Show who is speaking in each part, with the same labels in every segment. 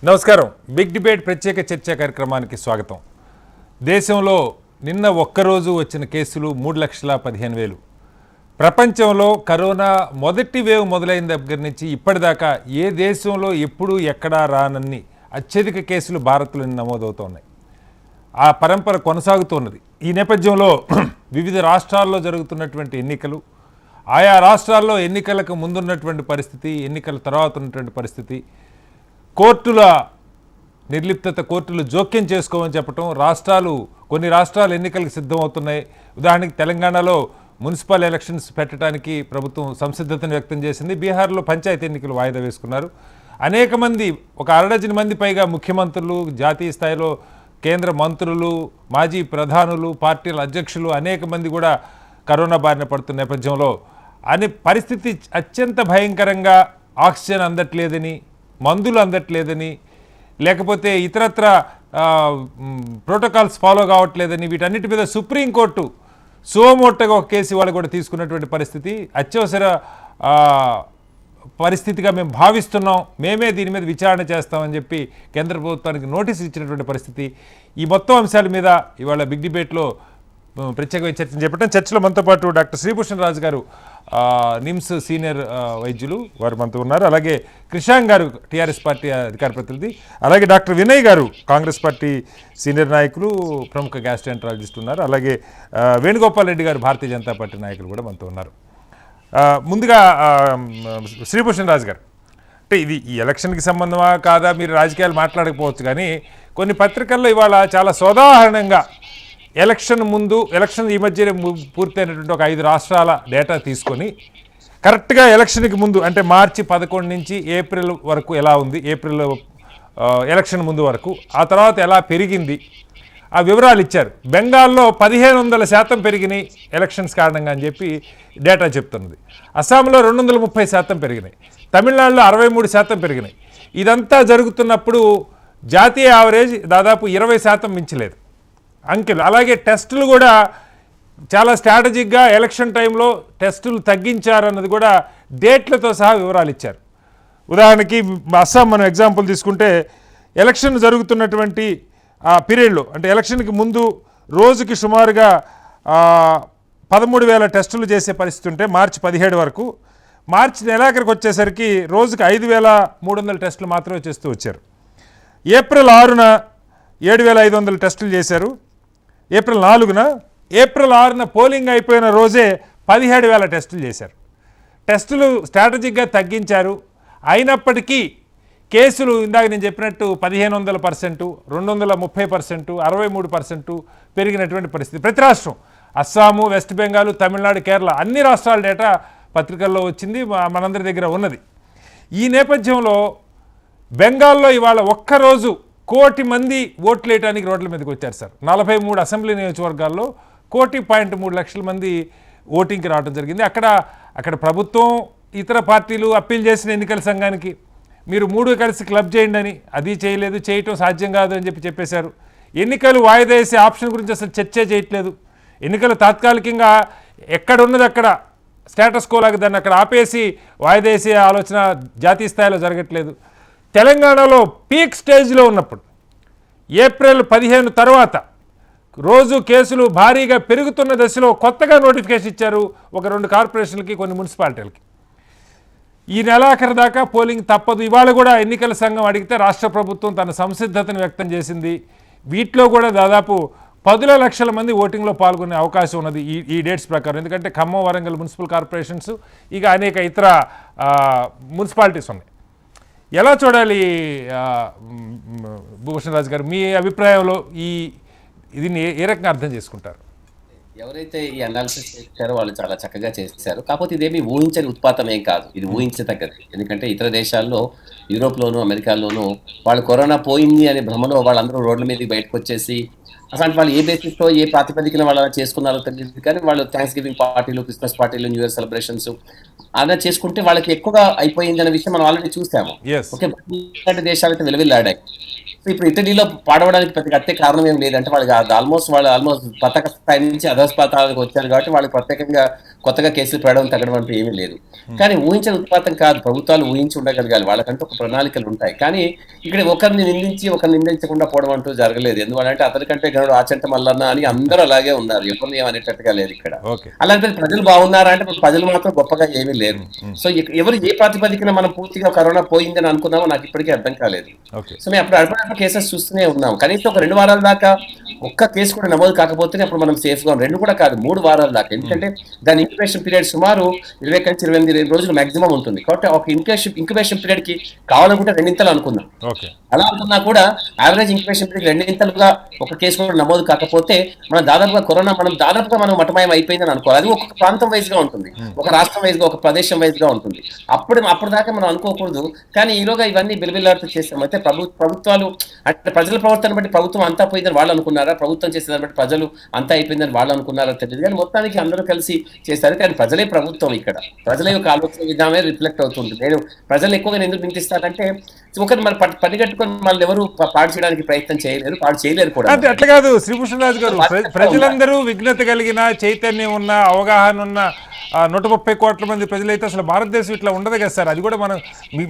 Speaker 1: నమస్కారం. Big debate ప్రత్యేక చర్చా కార్యక్రమానికి స్వాగతం. దేశంలో నిన్న ఒక్కరోజు వచ్చిన కేసులు 3,15,000. ప్రపంచంలో కరోనా మొదటి వేవ్ మొదలైన దగ్గర నుంచి ఇప్పటిదాకా ఏ దేశంలో ఎప్పుడు ఎక్కడా రానన్ని అత్యధిక కేసులు భారత్లో నమోదవుతున్నాయి. ఆ పరంపర కొనసాగుతున్నది. ఈ నేపథ్యంలో వివిధ రాష్ట్రాల్లో జరుగుతున్నటువంటి ఎన్నికలు, ఆయా రాష్ట్రాల్లో ఎన్నికలకు ముందున్నటువంటి పరిస్థితి, ఎన్నికల తర్వాత ఉన్నటువంటి పరిస్థితి, కోర్టుల నిర్లిప్తత, కోర్టులు జోక్యం చేసుకోమని చెప్పటం, కొన్ని రాష్ట్రాలు ఎన్నికలకు సిద్ధమవుతున్నాయి. ఉదాహరణకి తెలంగాణలో మున్సిపల్ ఎలక్షన్స్ పెట్టడానికి ప్రభుత్వం సంసిద్ధతను వ్యక్తం చేసింది. బీహార్లో పంచాయతీ ఎన్నికలు వాయిదా వేసుకున్నారు. అనేక మంది, ఒక అరడజన మంది పైగా ముఖ్యమంత్రులు, జాతీయ స్థాయిలో కేంద్ర మంత్రులు, మాజీ ప్రధానులు, పార్టీల అధ్యక్షులు అనేక మంది కూడా కరోనా బారిన పడుతున్న నేపథ్యంలో పరిస్థితి అత్యంత భయంకరంగా, ఆక్సిజన్ అందట్లేదని, మందులు అందట్లేదని, లేకపోతే ఇతరత్ర ప్రోటోకాల్స్ ఫాలో కావట్లేదని, వీటన్నిటి మీద సుప్రీంకోర్టు సుమోటోగా ఒక కేసు వాళ్ళు కూడా తీసుకున్నటువంటి పరిస్థితి. అత్యవసర పరిస్థితిగా మేము భావిస్తున్నాం, మేమే దీని మీద విచారణ చేస్తామని చెప్పి కేంద్ర ప్రభుత్వానికి నోటీసులు ఇచ్చినటువంటి పరిస్థితి. ఈ మొత్తం అంశాల మీద ఇవాళ బిగ్ డిబేట్లో ప్రత్యేకమైన చర్చను చెప్పడం. చర్చలో మనతో పాటు డాక్టర్ శ్రీభూషణ్ రాజు గారు, నిమ్స్ సీనియర్ వైద్యులు, వారు మనతో ఉన్నారు. అలాగే కృషాంగ్ గారు, టీఆర్ఎస్ పార్టీ అధికార ప్రతినిధి. అలాగే డాక్టర్ వినయ్ గారు, కాంగ్రెస్ పార్టీ సీనియర్ నాయకులు, ప్రముఖ గ్యాస్ట్రాంట్రాలజిస్ట్ ఉన్నారు. అలాగే వేణుగోపాల్ రెడ్డి గారు, భారతీయ జనతా పార్టీ నాయకులు కూడా మనతో ఉన్నారు. ముందుగా శ్రీభూషణ్ రాజు గారు, అంటే ఇది ఈ ఎలక్షన్కి సంబంధమా కాదా మీరు రాజకీయాలు మాట్లాడకపోవచ్చు, కానీ కొన్ని పత్రికల్లో ఇవాళ చాలా సోదాహరణంగా ఎలక్షన్ ఈ మధ్యనే పూర్తయినటువంటి ఒక 5 రాష్ట్రాల డేటా తీసుకొని కరెక్ట్గా ఎలక్షన్కి ముందు, అంటే మార్చి 11 నుంచి ఏప్రిల్ వరకు ఎలా ఉంది, ఏప్రిల్ ఎలక్షన్ ముందు వరకు, ఆ తర్వాత ఎలా పెరిగింది, ఆ వివరాలు ఇచ్చారు. బెంగాల్లో 1500% పెరిగినాయి ఎలక్షన్స్ కారణంగా అని చెప్పి డేటా చెప్తున్నది. అస్సాంలో 230% పెరిగినాయి. తమిళనాడులో 63% పెరిగినాయి. ఇదంతా జరుగుతున్నప్పుడు జాతీయ యావరేజ్ దాదాపు 20% మించలేదు అంకెలు. అలాగే టెస్టులు కూడా చాలా స్ట్రాటజిక్గా ఎలక్షన్ టైంలో టెస్టులు తగ్గించారన్నది కూడా డేట్లతో సహా వివరాలు ఇచ్చారు. ఉదాహరణకి అస్సాం మనం ఎగ్జాంపుల్ తీసుకుంటే, ఎలక్షన్ జరుగుతున్నటువంటి ఆ పీరియడ్లో, అంటే ఎలక్షన్కి ముందు రోజుకి సుమారుగా 13,000 టెస్టులు చేసే పరిస్థితి ఉంటే మార్చి 17 వరకు, మార్చి నెలాఖరికి వచ్చేసరికి రోజుకి 5,300 టెస్టులు మాత్రమే చేస్తూ వచ్చారు. ఏప్రిల్ 6న 7,500 టెస్టులు చేశారు. ఏప్రిల్ 6న పోలింగ్ అయిపోయిన రోజే 17,000 టెస్టులు చేశారు. టెస్టులు స్ట్రాటజిక్గా తగ్గించారు. అయినప్పటికీ కేసులు ఇందాక నేను చెప్పినట్టు 1,500%, 230%, 63% పెరిగినటువంటి పరిస్థితి. ప్రతి రాష్ట్రం, అస్సాము, వెస్ట్ బెంగాల్, తమిళనాడు, కేరళ, అన్ని రాష్ట్రాల డేటా పత్రికల్లో వచ్చింది, మనందరి దగ్గర ఉన్నది. ఈ నేపథ్యంలో బెంగాల్లో ఇవాళ ఒక్కరోజు 1 కోటి మంది ఓట్లు వేయడానికి రోడ్ల మీదకి వచ్చారు సార్. 43 అసెంబ్లీ నియోజకవర్గాల్లో 1.3 లక్షల మంది ఓటింగ్కి రావడం జరిగింది. అక్కడ ప్రభుత్వం, ఇతర పార్టీలు అప్పీల్ చేసిన ఎన్నికల సంఘానికి మీరు 3 కలిసి క్లబ్ చేయండి అని, అది చేయలేదు, చేయటం సాధ్యం కాదు అని చెప్పేశారు. ఎన్నికలు వాయిదా వేసే ఆప్షన్ గురించి అసలు చర్చే చేయట్లేదు. ఎన్నికలు తాత్కాలికంగా ఎక్కడున్నది అక్కడ స్టేటస్ కోలాగా దాన్ని అక్కడ ఆపేసి వాయిదా వేసే ఆలోచన జాతీయ స్థాయిలో జరగట్లేదు. తెలంగాణలో పీక్ స్టేజ్లో ఉన్నప్పుడు ఏప్రిల్ 15 తర్వాత రోజు కేసులు భారీగా పెరుగుతున్న దశలో కొత్తగా నోటిఫికేషన్ ఇచ్చారు ఒక 2 కార్పొరేషన్లకి, కొన్ని మున్సిపాలిటీలకి. ఈ నెలాఖరు దాకా పోలింగ్ తప్పదు. ఇవాళ కూడా ఎన్నికల సంఘం అడిగితే రాష్ట్ర ప్రభుత్వం తన సంసిద్ధతను వ్యక్తం చేసింది. వీటిలో కూడా దాదాపు 10 లక్షల మంది ఓటింగ్లో పాల్గొనే అవకాశం ఉన్నది ఈ డేట్స్ ప్రకారం. ఎందుకంటే ఖమ్మం, వరంగల్ మున్సిపల్ కార్పొరేషన్స్, ఇక అనేక ఇతర మున్సిపాలిటీస్ ఉన్నాయి. ఎలా చూడాలి భూషణ్ రాజు గారు, మీ అభిప్రాయంలో దీన్ని ఏ రకంగా అర్థం చేసుకుంటారు?
Speaker 2: ఎవరైతే ఈ అనాలిసిస్ చేశారో వాళ్ళు చాలా చక్కగా చేశారు. కాకపోతే ఇదేమి ఊహించని ఉత్పాతం ఏం కాదు, ఇది ఊహించదగ్గది. ఎందుకంటే ఇతర దేశాల్లో, యూరోప్లోను, అమెరికాలోను వాళ్ళు కరోనా పోయింది అనే భ్రమలో వాళ్ళందరూ రోడ్ల మీదకి బయటకు వచ్చేసి, అసలు వాళ్ళు ఏ బేసిస్తో, ఏ ప్రాతిపదికన వాళ్ళు అలా చేసుకున్నారో తెలియదు, కానీ వాళ్ళు థ్యాంక్స్ గివింగ్ పార్టీలు, క్రిస్మస్ పార్టీలు, న్యూ ఇయర్ సెలబ్రేషన్స్ అలా చేసుకుంటే వాళ్ళకి ఎక్కువగా అయిపోయింది అనే విషయం మనం ఆల్రెడీ చూసాము. ఓకే, దేశాలు అయితే విలువలాడాయి. సో ఇప్పుడు ఇటలీలో పాడవడానికి పెద్దగా అత్తే కారణం ఏం లేదంటే వాళ్ళు ఆల్మోస్ట్ పతాక స్థాయి నుంచి అధస్పాతాలకు వచ్చారు కాబట్టి వాళ్ళకి ప్రత్యేకంగా కొత్తగా కేసులు పెరగడం తగ్గడం అంటూ ఏమీ లేదు. కానీ ఊహించిన ఉత్పాతం కాదు, ప్రభుత్వాలు ఊహించి ఉండగలగాలి, వాళ్ళకంటూ ఒక ప్రణాళికలు ఉంటాయి. కానీ ఇక్కడ ఒకరిని నిందించకుండా పోవడం అంటూ జరగలేదు. ఎందుకంటే అతనికంటే గనుడు ఆచంట మల్లన్న అని అందరూ అలాగే ఉన్నారు, ఎవరిని ఏమనేటట్టుగా లేదు ఇక్కడ. అలాంటి ప్రజలు బాగున్నారా అంటే ప్రజలు మాత్రం గొప్పగా ఏమీ లేరు. సో ఎవరు ఏ ప్రాతిపదికన మనం పూర్తిగా కరోనా పోయిందని అనుకున్నామో నాకు ఇప్పటికీ అర్థం కాలేదు. సో మేము అప్పుడు కేసెస్ చూస్తూనే ఉన్నాం. కనీసం ఒక 2 వారాల దాకా ఒక్క కేసు కూడా నమోదు కాకపోతేనే అప్పుడు మనం సేఫ్ గా 2 కూడా కాదు 3 వారాల దాకా. ఎందుకంటే దాని ఇంక్యుబేషన్ పీరియడ్ సుమారు 20 నుంచి 28 రోజులు మాక్సిమం ఉంటుంది. కాబట్టి ఒక ఇంక్యుబేషన్ పీరియడ్ కి కావాలనుకుంటే 2 అనుకుందాం. అలా అనుకున్నా కూడా యావరేజ్ ఇంక్యుబేషన్ పీరియడ్ 2 ఒక కేసు కూడా నమోదు కాకపోతే మనం దాదాపుగా మనం మటమాయం అయిపోయిందని అనుకోవాలి. అది ఒక ప్రాంతం వైజ్ గా ఉంటుంది, ఒక రాష్ట్రం వైజ్ గా, ఒక ప్రదేశం వైజ్ గా ఉంటుంది. అప్పుడు దాకా మనం అనుకోకూడదు. కానీ ఈలోగా ఇవన్నీ బిలబిల్లాడుతూ చేస్తాం. అయితే ప్రభుత్వాలు అంటే ప్రజల ప్రవర్తన బట్టి ప్రభుత్వం అంతా పోయిందని వాళ్ళు అనుకున్నారా, ప్రభుత్వం చేసేదాన్ని బట్టి ప్రజలు అంతా అయిపోయిందని వాళ్ళు అనుకున్నారా తెలియదు. కానీ మొత్తానికి అందరూ కలిసి చేస్తారు. కానీ ప్రజలే ప్రభుత్వం, ఇక్కడ ప్రజల యొక్క ఆలోచన విధానమే రిఫ్లెక్ట్ అవుతుంది. నేను ప్రజలు ఎక్కువగా ఎందుకు వినిపిస్తారంటే ఒకరు మరి పనిగట్టుకొని మళ్ళీ ఎవరు పాడు చేయడానికి ప్రయత్నం చేయలేరు, పాడు చేయలేరు కూడా.
Speaker 1: అట్లా కాదు శ్రీభూషణరాజు గారు, ప్రజలందరూ విఘ్నత కలిగిన, చైతన్యం ఉన్న, అవగాహన ఉన్న 130 కోట్ల మంది ప్రజలైతే అసలు భారతదేశం ఇట్లా ఉండదు కదా సార్. అది కూడా మనం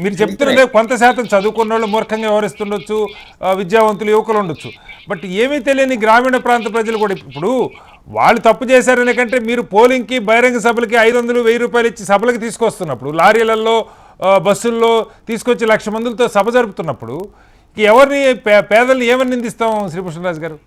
Speaker 1: మీరు చెప్తున్నదే కొంత శాతం చదువుకున్న వాళ్ళు మూర్ఖంగా వ్యవహరిస్తుండొచ్చు, విద్యావంతులు యువకులు ఉండొచ్చు. బట్ ఏమీ తెలియని గ్రామీణ ప్రాంత ప్రజలు కూడా ఇప్పుడు వాళ్ళు తప్పు చేశారనే కంటే మీరు పోలింగ్కి బహిరంగ సభలకి 500-1000 రూపాయలు ఇచ్చి సభలకు తీసుకొస్తున్నప్పుడు, లారీలలో బస్సుల్లో తీసుకొచ్చి 1,00,000 మందితో సభ జరుపుతున్నప్పుడు ఎవరిని పేదల్ని ఏమని నిందిస్తాం శ్రీభూషణరాజు గారు?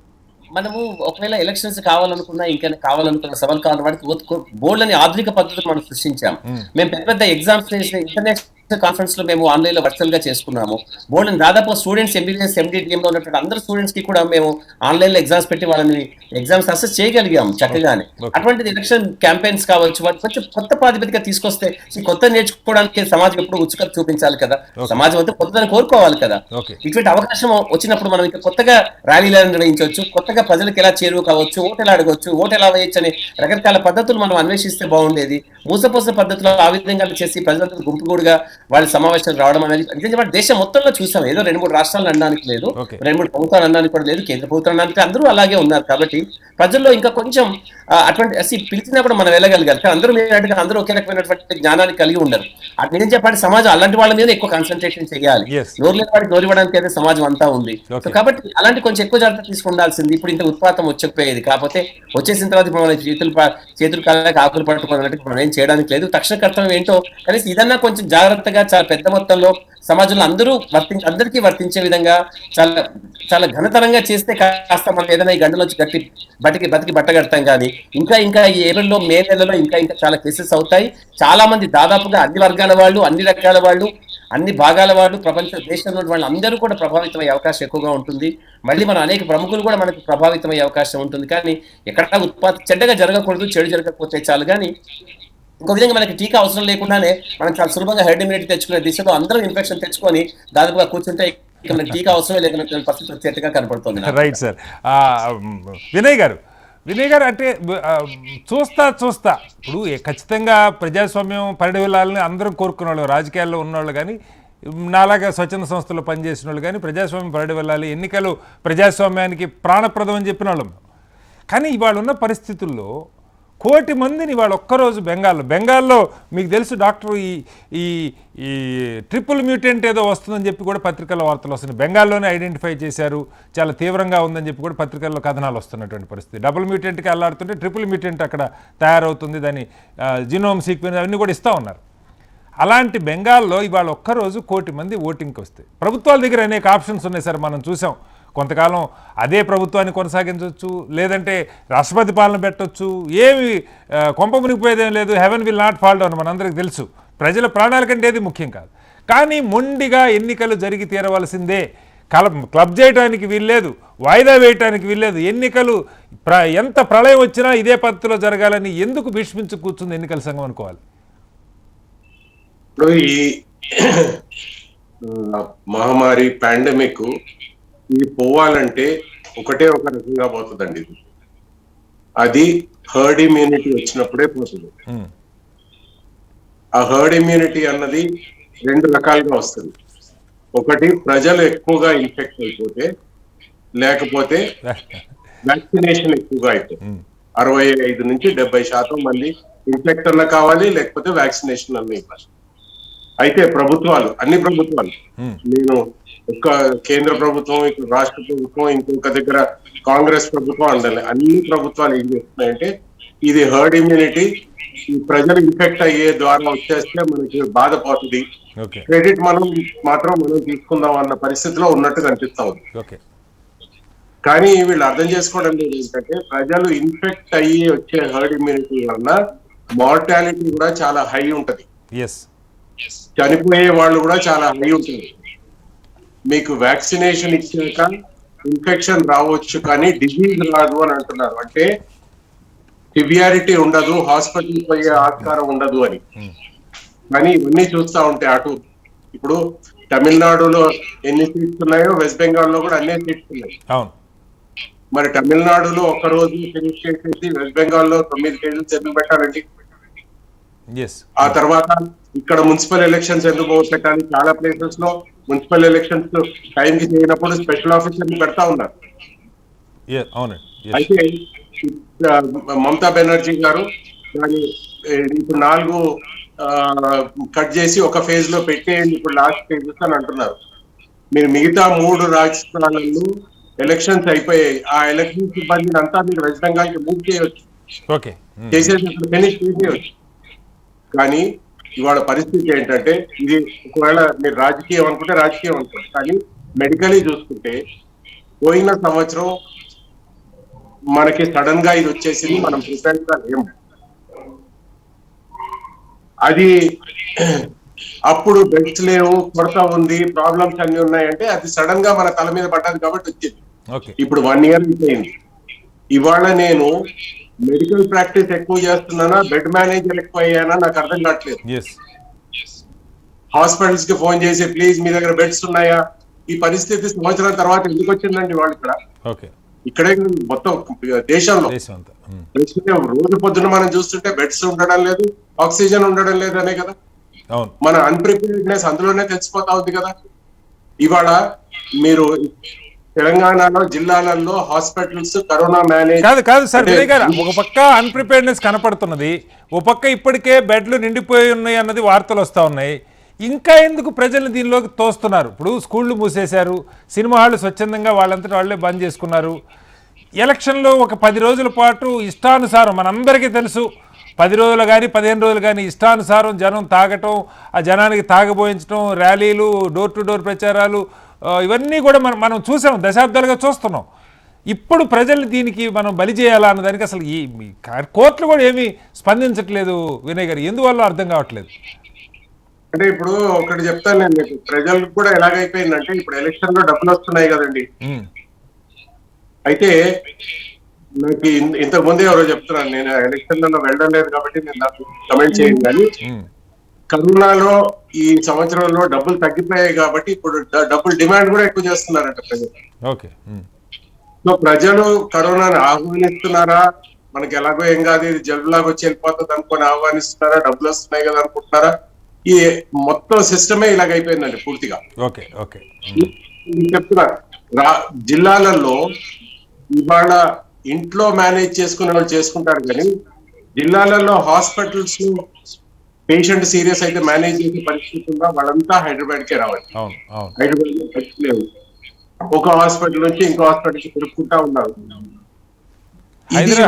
Speaker 2: మనము ఒకవేళ ఎలక్షన్స్ కావాలనుకున్నా, ఇంకా కావాలనుకున్న సభలు కావాలని వాటికి బోర్డు అని ఆధునిక పద్ధతులు మనం సృష్టించాం. మేము పెద్ద ఎగ్జామ్స్ ఇంటర్నేషనల్ కాన్ఫరెన్స్ లో మేము ఆన్లైన్ లో వర్చువల్ గా చేసుకున్నాము. బోర్డు దాదాపు స్టూడెంట్స్ MBBS MD లో ఉన్నటువంటి అందరు స్టూడెంట్స్ కి కూడా మేము ఆన్లైన్ లో ఎగ్జామ్స్ పెట్టి వాళ్ళని ఎగ్జామ్స్ సక్సెస్ చేయగలిగాం చక్కగానే. అటువంటిది ఎలక్షన్ క్యాంపెయిన్స్ కావచ్చు, వాటి కొంచెం కొత్త ప్రాతిపదిక తీసుకొస్తే కొత్త నేర్చుకోవడానికి సమాజం ఎప్పుడు ఉత్సుకత చూపించాలి కదా, సమాజం అంతా కొత్తదని కోరుకోవాలి కదా. ఇటువంటి అవకాశం వచ్చినప్పుడు మనం ఇంకా కొత్తగా ర్యాలీలను నిర్వహించవచ్చు, కొత్తగా ప్రజలకు ఎలా చేరువ కావచ్చు, ఓటు ఎలా అడగవచ్చు, ఓటు ఎలా వేయచ్చు అనే రకరకాల పద్ధతులు మనం అన్వేషిస్తే బాగుండేది. మూసపోస పద్ధతిలో ఆ విధంగా చేసి ప్రజలందరూ గుంపుగూడుగా వాళ్ళ సమావేశాలు రావడం అనేది దేశం మొత్తంలో చూసాం. ఏదో 2-3 రాష్ట్రాలు అనడానికి లేదు, 2-3 ప్రభుత్వాలు అనడానికి కూడా లేదు, కేంద్ర ప్రభుత్వం అనడానికి అందరూ అలాగే ఉన్నారు. కాబట్టి ప్రజల్లో ఇంకా కొంచెం అటువంటి పిలిచినా కూడా మనం వెళ్ళగలిగాలి. కానీ అందరూ ఒకే రకమైనటువంటి జ్ఞానాన్ని కలిగి ఉండరు. అది నిజం చెప్పండి, సమాజం అలాంటి వాళ్ళ మీద ఎక్కువ కాన్సన్ట్రేషన్ చేయాలి. నోరు లేని వాడికి నోరు ఇవ్వడానికి అయితే సమాజం అంతా ఉంది. కాబట్టి అలాంటి కొంచెం ఎక్కువ జాగ్రత్త తీసుకుండాల్సింది. ఇప్పుడు ఇంత ఉత్పాతం వచ్చకపోయేది, కాకపోతే వచ్చేసిన తర్వాత ఇప్పుడు మన చేతులు కాళ్ళకి ఆకులు పట్టుకున్నట్టు మనం ఏం చేయడానికి లేదు. తక్షణ కర్తవ్యం ఏంటో కనీసం ఇదన్నా కొంచెం జాగ్రత్తగా చాలా పెద్ద మొత్తంలో సమాజంలో అందరికీ వర్తించే విధంగా చాలా చాలా ఘనతరంగా చేస్తే కాస్త మనం ఏదైనా ఈ గంటలోంచి బతికి బట్టగడతాం. కానీ ఇంకా ఈ ఏప్రిల్లో మే నెలలో ఇంకా చాలా కేసెస్ అవుతాయి. చాలా మంది దాదాపుగా అన్ని వర్గాల వాళ్ళు, అన్ని రకాల వాళ్ళు, అన్ని భాగాల వాళ్ళు, ప్రపంచ దేశంలో వాళ్ళు అందరూ కూడా ప్రభావితమయ్యే అవకాశం ఎక్కువగా ఉంటుంది. మళ్ళీ మన అనేక ప్రముఖులు కూడా మనకు ప్రభావితమయ్యే అవకాశం ఉంటుంది. కానీ ఎక్కడా చెడ్డగా జరగకూడదు, చెడు జరగకపోతే చాలు. కానీ ఇంకో విధంగా మనకి టీకా అవసరం లేకుండానే మనం చాలా సులభంగా హెర్డ్ ఇమ్యూనిటీ తెచ్చుకునే దిశలో అందరూ ఇన్ఫెక్షన్ తెచ్చుకొని దాదాపుగా కూర్చుంటే టీకా అవసరమే లేకుండా పరిస్థితి వచ్చేట్టుగా కనపడుతుంది.
Speaker 1: Right sir. వినయ్ గారు అంటే చూస్తా ఇప్పుడు ఖచ్చితంగా ప్రజాస్వామ్యం పరిడవిల్లాలని అందరం కోరుకునే వాళ్ళు, రాజకీయాల్లో ఉన్నవాళ్ళు కానీ, నాలాగా స్వచ్ఛంద సంస్థలు పనిచేసిన వాళ్ళు కానీ ప్రజాస్వామ్యం పరిడి వెళ్ళాలి, ఎన్నికలు ప్రజాస్వామ్యానికి ప్రాణప్రదం అని చెప్పిన వాళ్ళం. కానీ ఇవాళ ఉన్న పరిస్థితుల్లో 1 కోటి మందిని వాళ్ళు ఒక్కరోజు బెంగాల్లో మీకు తెలుసు డాక్టర్ ఈ ట్రిపుల్ మ్యూటెంట్ ఏదో వస్తుందని చెప్పి కూడా పత్రికల్లో వార్తలు వస్తున్నాయి. బెంగాల్లోనే ఐడెంటిఫై చేశారు, చాలా తీవ్రంగా ఉందని చెప్పి కూడా పత్రికల్లో కథనాలు వస్తున్నటువంటి పరిస్థితి. డబుల్ మ్యూటెంట్కి అల్లాడుతుంటే ట్రిపుల్ మ్యూటెంట్ అక్కడ తయారవుతుంది, దాని జీనోమ్ సీక్వెన్స్ అవన్నీ కూడా ఇస్తూ ఉన్నారు. అలాంటి బెంగాల్లో ఇవాళ ఒక్కరోజు 1 కోటి మంది ఓటింగ్కి వస్తే ప్రభుత్వాల దగ్గర అనేక ఆప్షన్స్ ఉన్నాయి సార్. మనం చూసాం కొంతకాలం అదే ప్రభుత్వాన్ని కొనసాగించవచ్చు, లేదంటే రాష్ట్రపతి పాలన పెట్టవచ్చు, ఏమి కొంప మునిగిపోయేదేం లేదు. Heaven will not fall down మనందరికీ తెలుసు. ప్రజల ప్రాణాల కంటే ఏది ముఖ్యం కాదు. కానీ మొండిగా ఎన్నికలు జరిగి తీరవలసిందే, క్లబ్ చేయడానికి వీల్లేదు, వాయిదా వేయటానికి వీల్లేదు. ఎన్నికలు ఎంత ప్రళయం వచ్చినా ఇదే పద్ధతిలో జరగాలని ఎందుకు భీష్మించి కూర్చుంది ఎన్నికల సంఘం అనుకోవాలి?
Speaker 3: ఇప్పుడు ఈ మహమ్మారి పాండమిక్ ఇది పోవాలంటే ఒక రకంగా పోతుందండి. ఇది అది హర్డ్ ఇమ్యూనిటీ వచ్చినప్పుడే పోతుంది. ఆ హర్డ్ ఇమ్యూనిటీ అన్నది 2 రకాలుగా వస్తుంది. ఒకటి ప్రజలు ఎక్కువగా ఇన్ఫెక్ట్ అయిపోతే, లేకపోతే వ్యాక్సినేషన్ ఎక్కువగా అయితే 65 నుంచి 70% మంది ఇన్ఫెక్ట్ అన్న కావాలి, లేకపోతే వ్యాక్సినేషన్ అన్న ఇవ్వాలి. అయితే ప్రభుత్వాలు, అన్ని ప్రభుత్వాలు, నేను ఒక్క కేంద్ర ప్రభుత్వం, ఇక్కడ రాష్ట్ర ప్రభుత్వం, ఇంకొక దగ్గర కాంగ్రెస్ ప్రభుత్వం అండాలి, అన్ని ప్రభుత్వాలు ఏం చేస్తున్నాయంటే ఇది హర్డ్ ఇమ్యూనిటీ, ఈ ప్రజలు ఇన్ఫెక్ట్ అయ్యే ద్వారా వచ్చేస్తే మనకి బాధపోతుంది, క్రెడిట్ మనం తీసుకుందాం అన్న పరిస్థితిలో ఉన్నట్టు కనిపిస్తా ఉంది. కానీ వీళ్ళు అర్థం చేసుకోవడం లేదు ఏంటంటే ప్రజలు ఇన్ఫెక్ట్ అయ్యి వచ్చే హర్డ్ ఇమ్యూనిటీ వలన మార్టాలిటీ కూడా చాలా హై ఉంటది, చనిపోయే వాళ్ళు కూడా చాలా హై ఉంటుంది. మీకు వ్యాక్సినేషన్ ఇచ్చాక ఇన్ఫెక్షన్ రావచ్చు కానీ డిజీజ్ రాదు అని అంటున్నారు. అంటే సివియారిటీ ఉండదు, హాస్పిటల్ పోయే ఆస్కారం ఉండదు అని. కానీ ఇవన్నీ చూస్తా ఉంటే అటు ఇప్పుడు తమిళనాడులో ఎన్ని సీట్స్ ఉన్నాయో వెస్ట్ బెంగాల్ లో కూడా అన్ని సీట్స్ ఉన్నాయి. మరి తమిళనాడులో ఒక రోజు ఫినిష్ చేసేసి వెస్ట్ బెంగాల్ లో 9 కేజీలు ఎందుకు పెట్టాలండి? ఆ తర్వాత ఇక్కడ మున్సిపల్ ఎలక్షన్స్ ఎందుకు పెట్టాలి? చాలా ప్లేసెస్ లో మున్సిపల్ ఎలక్షన్స్ టైం కి చేయనప్పుడు స్పెషల్ ఆఫీసర్ పెడతా ఉన్నారు. అయితే మమతా బెనర్జీ గారు దాన్ని ఇప్పుడు 4 కట్ చేసి ఒక ఫేజ్ లో పెట్టేయండి ఇప్పుడు లాస్ట్ ఫేజెస్ అని అంటున్నారు. మీరు మిగతా 3 రాష్ట్రాలలో ఎలక్షన్స్ అయిపోయాయి, ఆ ఎలక్షన్ సిబ్బందిని అంతా మీరు వెస్ట్ బెంగాల్ కి మూవ్ చేయవచ్చు, చేసేసి ఫినిష్ చేసేయచ్చు. కానీ ఇవాళ పరిస్థితి ఏంటంటే ఇది ఒకవేళ మీరు రాజకీయం అనుకుంటే రాజకీయం అనుకోండి, కానీ మెడికలీ చూసుకుంటే పోయిన సంవత్సరం మనకి సడన్ గా ఇది వచ్చేసింది, మనం ప్రిపేర్ గా లేము. అది అప్పుడు బెడ్స్ లేవు, కొరత ఉంది, ప్రాబ్లమ్స్ అన్ని ఉన్నాయంటే అది సడన్ గా మన తల మీద పడ్డది కాబట్టి వచ్చింది. ఇప్పుడు 1 ఇయర్ అయిపోయింది. ఇవాళ నేను మెడికల్ ప్రాక్టీస్ ఎక్కువ చేస్తున్నానా, బెడ్ మేనేజర్ ఎక్కువ అయ్యానా నాకు అర్థం కావట్లేదు. హాస్పిటల్స్ కి ఫోన్ చేసి ప్లీజ్ మీ దగ్గర బెడ్స్ ఉన్నాయా? ఈ పరిస్థితి సంవత్సరం తర్వాత ఎందుకు వచ్చిందండి వాళ్ళు ఇక్కడే మొత్తం దేశంలో. రోజు పొద్దున మనం చూస్తుంటే బెడ్స్ ఉండడం లేదు, ఆక్సిజన్ ఉండడం లేదు అనే కదా మన అన్ప్రిపేర్డ్నెస్ అందులోనే తెలిసిపోతా ఉంది కదా. ఇవాళ మీరు తెలంగాణలో జిల్లాలలో హాస్పిటల్స్ కరోనా మేనేజ్
Speaker 1: కాదు సార్ వినయ్ గారు, ఒక పక్క అన్ప్రిపేర్డ్నెస్ కనపడుతున్నది, ఒక పక్క ఇప్పటికే బెడ్లు నిండిపోయి ఉన్నాయి అన్నది వార్తలు వస్తూ ఉన్నాయి. ఇంకా ఎందుకు ప్రజలు దీనిలోకి తోస్తున్నారు? ఇప్పుడు స్కూళ్ళు మూసేశారు, సినిమా హాళ్ళు స్వచ్ఛందంగా వాళ్ళంతటా వాళ్ళే బంద్ చేసుకున్నారు. ఎలక్షన్లో ఒక 10 రోజుల పాటు ఇష్టానుసారం, మనందరికీ తెలుసు, 10 రోజులు కానీ 15 రోజులు కానీ ఇష్టానుసారం జనం తాగటం, ఆ జనానికి తాగబోయించడం, ర్యాలీలు, డోర్ టు డోర్ ప్రచారాలు, ఇవన్నీ కూడా మనం చూసాం, దశాబ్దాలుగా చూస్తున్నాం. ఇప్పుడు ప్రజలు దీనికి మనం బలి చేయాలా అన్నదానికి అసలు ఈ కోర్టులు కూడా ఏమీ స్పందించట్లేదు వినయ్ గారు, ఎందువల్ల అర్థం కావట్లేదు?
Speaker 3: అంటే ఇప్పుడు ఒకటి చెప్తాను నేను మీకు, ప్రజలకు కూడా ఎలాగైపోయిందంటే ఇప్పుడు ఎలక్షన్ లో డబ్బులు వస్తున్నాయి కదండి. అయితే నాకు ఇంతకు ముందే ఎవరో చెప్తున్నాను, నేను ఎలక్షన్లలో వెళ్ళడం లేదు కాబట్టి నేను నాకు కమెంట్ చేయండి, కానీ కరోనాలో ఈ సంవత్సరంలో డబ్బులు తగ్గిపోయాయి కాబట్టి ఇప్పుడు డబ్బులు డిమాండ్ కూడా ఎక్కువ చేస్తున్నారంట ప్రజలు. సో ప్రజలు కరోనాను ఆహ్వానిస్తున్నారా, మనకి ఎలాగో ఏం కాదు ఇది జలుబులాగా వచ్చి వెళ్ళిపోతుంది అనుకొని ఆహ్వానిస్తున్నారా, డబ్బులు వస్తున్నాయి కదా అనుకుంటున్నారా? ఈ మొత్తం సిస్టమే ఇలాగైపోయిందండి పూర్తిగా. చెప్తున్నా జిల్లాలలో ఇవాళ ఇంట్లో మేనేజ్ చేసుకునే వాళ్ళు చేసుకుంటారు, కానీ జిల్లాలలో హాస్పిటల్స్ పేషెంట్ సీరియస్ అయితే మేనేజ్ చేసే పరిస్థితి ఉందా? వాళ్ళంతా హైదరాబాద్కే రావాలి. హైదరాబాద్ లో లేవు, ఒక హాస్పిటల్ నుంచి ఇంకో హాస్పిటల్కి తిరుగుకుంటా ఉన్నారు.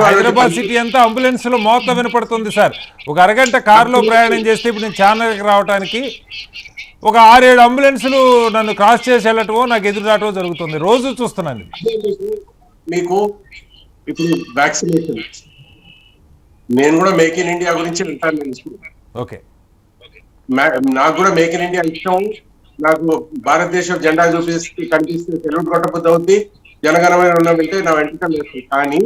Speaker 1: హైదరాబాద్ సిటీ అంతా అంబులెన్స్ లో మోత వినపడుతుంది సార్. ఒక అరగంట కారులో ప్రయాణం చేస్తే ఇప్పుడు నేను ఛానల్కి రావడానికి ఒక 6-7 అంబులెన్సులు నన్ను క్రాస్ చేసి వెళ్ళటమో నాకు ఎదురు రావటమో జరుగుతుంది, రోజు చూస్తున్నాను.
Speaker 3: మీకు ఇప్పుడు వ్యాక్సినేషన్, నేను కూడా మేక్ ఇన్ ఇండియా గురించి వింటాను. నాకు కూడా మేక్ ఇన్ ఇండియా ఇష్టం. నాకు భారతదేశం జెండా చూపిస్తే కనిపిస్తే తెలుగు కొట్టబుద్ధి అవుతుంది, జనగణమైన ఉన్న వింటే నా వెంటనే వేస్తుంది. కానీ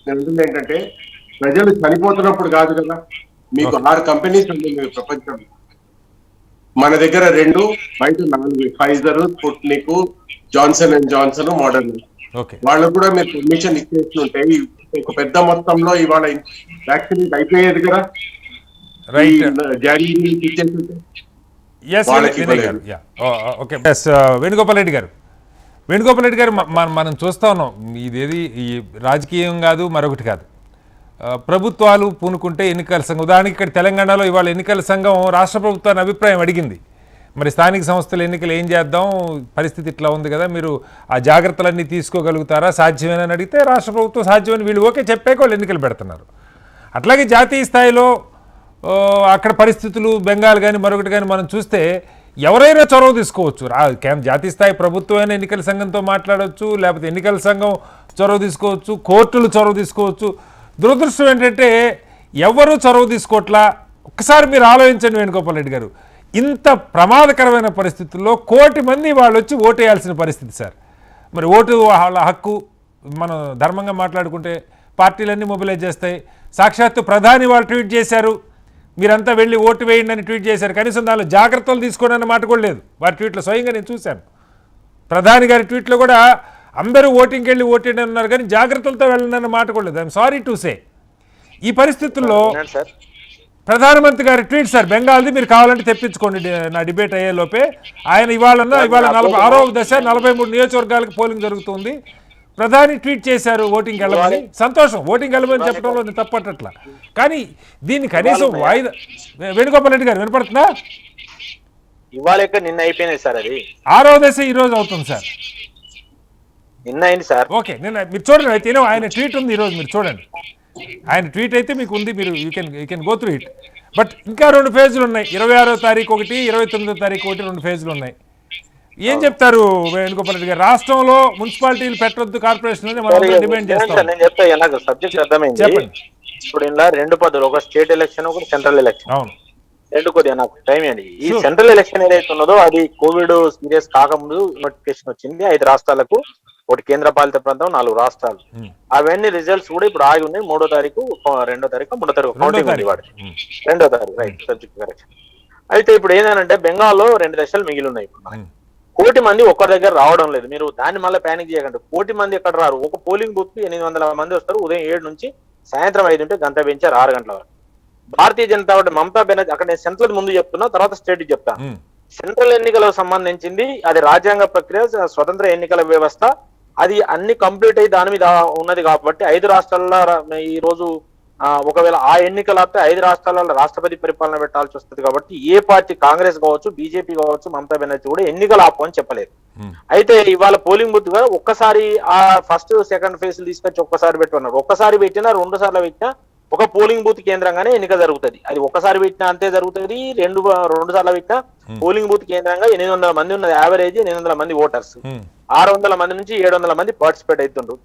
Speaker 3: నేను అంటుంది ఏంటంటే ప్రజలు చనిపోతున్నప్పుడు కాదు కదా. మీకు 6 కంపెనీస్ ఉంది ప్రపంచంలో, మన దగ్గర 2, బయట 4, Pfizer, Sputnik, Johnson and Johnson, modern. వాళ్ళకు కూడా మీరు పర్మిషన్ ఇచ్చేస్తుంటే ఒక పెద్ద మొత్తంలో ఇవాళ వ్యాక్సిన్ అయిపోయేది కదా.
Speaker 1: ఎస్
Speaker 3: వాళ్ళకి
Speaker 1: వినయ్ గారు ఓకే ఎస్ వేణుగోపాల్ రెడ్డి గారు మనం చూస్తా ఉన్నాం ఇదేది ఈ రాజకీయం కాదు మరొకటి కాదు. ప్రభుత్వాలు పూనుకుంటే ఎన్నికల సంఘం ఉదాహరణకి ఇక్కడ తెలంగాణలో ఇవాళ ఎన్నికల సంఘం రాష్ట్ర ప్రభుత్వాన్ని అభిప్రాయం అడిగింది. మరి స్థానిక సంస్థల ఎన్నికలు ఏం చేద్దాం, పరిస్థితి ఇట్లా ఉంది కదా, మీరు ఆ జాగ్రత్తలన్నీ తీసుకోగలుగుతారా, సాధ్యమేనని అడిగితే రాష్ట్ర ప్రభుత్వం సాధ్యమని వీళ్ళు ఓకే చెప్పాక వాళ్ళు ఎన్నికలు పెడుతున్నారు. అట్లాగే జాతీయ స్థాయిలో అక్కడ పరిస్థితులు బెంగాల్ కానీ మరొకటి కానీ మనం చూస్తే ఎవరైనా చొరవ తీసుకోవచ్చు. జాతీయ స్థాయి ప్రభుత్వమైన ఎన్నికల సంఘంతో మాట్లాడవచ్చు, లేకపోతే ఎన్నికల సంఘం చొరవ తీసుకోవచ్చు, కోర్టులు చొరవ తీసుకోవచ్చు. దురదృష్టం ఏంటంటే ఎవరు చొరవ తీసుకోవట్లా. ఒక్కసారి మీరు ఆలోచించండి వేణుగోపాల్ రెడ్డి గారు, ఇంత ప్రమాదకరమైన పరిస్థితుల్లో 1 కోటి మంది వాళ్ళు వచ్చి ఓటేయాల్సిన పరిస్థితి సార్. మరి ఓటు వాళ్ళ హక్కు, మనం ధర్మంగా మాట్లాడుకుంటే పార్టీలన్నీ మొబిలైజ్ చేస్తాయి. సాక్షాత్తు ప్రధాని వాళ్ళు ట్వీట్ చేశారు, మీరంతా వెళ్ళి ఓటు వేయండి అని ట్వీట్ చేశారు. కనీసం దానిలో జాగ్రత్తలు తీసుకోండి అన్న మాట కూడా లేదు వారి ట్వీట్లో. స్వయంగా నేను చూశాను ప్రధాని గారి ట్వీట్లో కూడా అందరూ ఓటింగ్కి వెళ్ళి ఓటేయండి అన్నారు, కానీ జాగ్రత్తలతో వెళ్ళండి అన్న మాట కూడా లేదు. I'm sorry to say. ఈ పరిస్థితుల్లో ప్రధానమంత్రి గారి ట్వీట్ సార్ బెంగాల్ది, మీరు కావాలంటే తెప్పించుకోండి నా డిబేట్ అయ్యే లోపే. ఆయన ఇవాళ 46వ దశ 43 నియోజకవర్గాలకు పోలింగ్ జరుగుతుంది. ప్రధాని ట్వీట్ చేశారు ఓటింగ్కి వెళ్ళమని. సంతోషం, ఓటింగ్కి వెళ్ళమని చెప్పడంలో నేను తప్పట్లా. కానీ దీన్ని కనీసం వాయిదా, వేణుగోపాల్ రెడ్డి గారు వినపడుతుందా?
Speaker 4: ఇవాళ నిన్న అయిపోయినాయి సార్, అది
Speaker 1: 6వ దశ ఈ రోజు అవుతుంది సార్.
Speaker 4: నిన్న అయింది సార్.
Speaker 1: ఓకే, నిన్న మీరు చూడండి అయితే ఆయన ట్వీట్ ఉంది ఈరోజు, మీరు చూడండి ఆయన ట్వీట్ అయితే మీకు ఉంది, మీరు you can go through it. But ఇంకా 2 ఫేజులు ఉన్నాయి, 26వ తారీఖు ఒకటి, 29వ తారీఖు ఒకటి, 2 ఫేజులు ఉన్నాయి. ఏం చెప్తారు వేణుగోపాల్ రెడ్డి గారు? రాష్ట్రంలో మున్సిపాలిటీలు పెట్టొద్దు, కార్పొరేషన్ డిమాండ్ చేస్తాం.
Speaker 4: నేను చెప్తా, నాకు సబ్జెక్ట్ అర్థమైంది. ఇప్పుడు ఇలా 2 పద్ధతులు, ఒక స్టేట్ ఎలక్షన్, ఒక సెంట్రల్ ఎలక్షన్.
Speaker 1: అవును,
Speaker 4: 2 కొద్దిగా నాకు టైం అండి. ఈ సెంట్రల్ ఎలక్షన్ ఏదైతే ఉన్నదో అది కోవిడ్ సీరియస్ కాకముందు నోటిఫికేషన్ వచ్చింది. 5 రాష్ట్రాలకు, 1 కేంద్ర పాలిత ప్రాంతం, 4 రాష్ట్రాలు. అవన్నీ రిజల్ట్స్ కూడా ఇప్పుడు ఆగి ఉన్నాయి. 3వ తారీఖు, 2వ తారీఖు, 3వ తారీఖు కౌంటింగ్ ఉంది వాడు. 2వ తారీఖు, రైట్, సబ్జెక్ట్ కరెక్షన్. అయితే ఇప్పుడు ఏంటంటే బెంగాల్లో 2 దశలు మిగిలి ఉన్నాయి. ఇప్పుడు 1 కోటి మంది ఒక్కరి దగ్గర రావడం లేదు. మీరు దాన్ని మళ్ళీ ప్యానిక్ చేయకండి. 1 కోటి మంది ఎక్కడ రారు. ఒక పోలింగ్ బూత్ కి 800 మంది వస్తారు. ఉదయం 7 నుంచి సాయంత్రం 5 ఉంటే గంట పెంచారు 6 గంటల వరకు. భారతీయ జనతా పార్టీ మమతా బెనర్జీ, అక్కడ నేను సెంట్రల్ ముందు చెప్తున్నా, తర్వాత స్టేట్ చెప్తాను. సెంట్రల్ ఎన్నికలకు సంబంధించింది అది రాజ్యాంగ ప్రక్రియ, స్వతంత్ర ఎన్నికల వ్యవస్థ, అది అన్ని కంప్లీట్ అయ్యి దాని మీద ఉన్నది. కాబట్టి 5 రాష్ట్రాల్లో ఈ రోజు ఒకవేళ ఆ ఎన్నికలు ఆపితే 5 రాష్ట్రాలలో రాష్ట్రపతి పరిపాలన పెట్టాల్సి వస్తుంది. కాబట్టి ఏ పార్టీ, కాంగ్రెస్ కావచ్చు, బీజేపీ కావచ్చు, మమతా బెనర్జీ కూడా ఎన్నికలు ఆపని చెప్పలేదు. అయితే ఇవాళ పోలింగ్ బూత్ గా ఒక్కసారి ఆ ఫస్ట్ సెకండ్ ఫేజ్ తీసుకొచ్చి ఒక్కసారి పెట్టుకున్నారు. ఒక్కసారి పెట్టినా, 2 సార్లు పెట్టినా ఒక పోలింగ్ బూత్ కేంద్రంగానే ఎన్నిక జరుగుతుంది. అది ఒక్కసారి పెట్టినా అంతే జరుగుతుంది. 2 సార్లు పెట్టినా పోలింగ్ బూత్ కేంద్రంగా 800 మంది ఉన్నది. యావరేజ్ 800 మంది ఓటర్స్, 600 మంది నుంచి 700 మంది పార్టిసిపేట్ అవుతుండ్రు.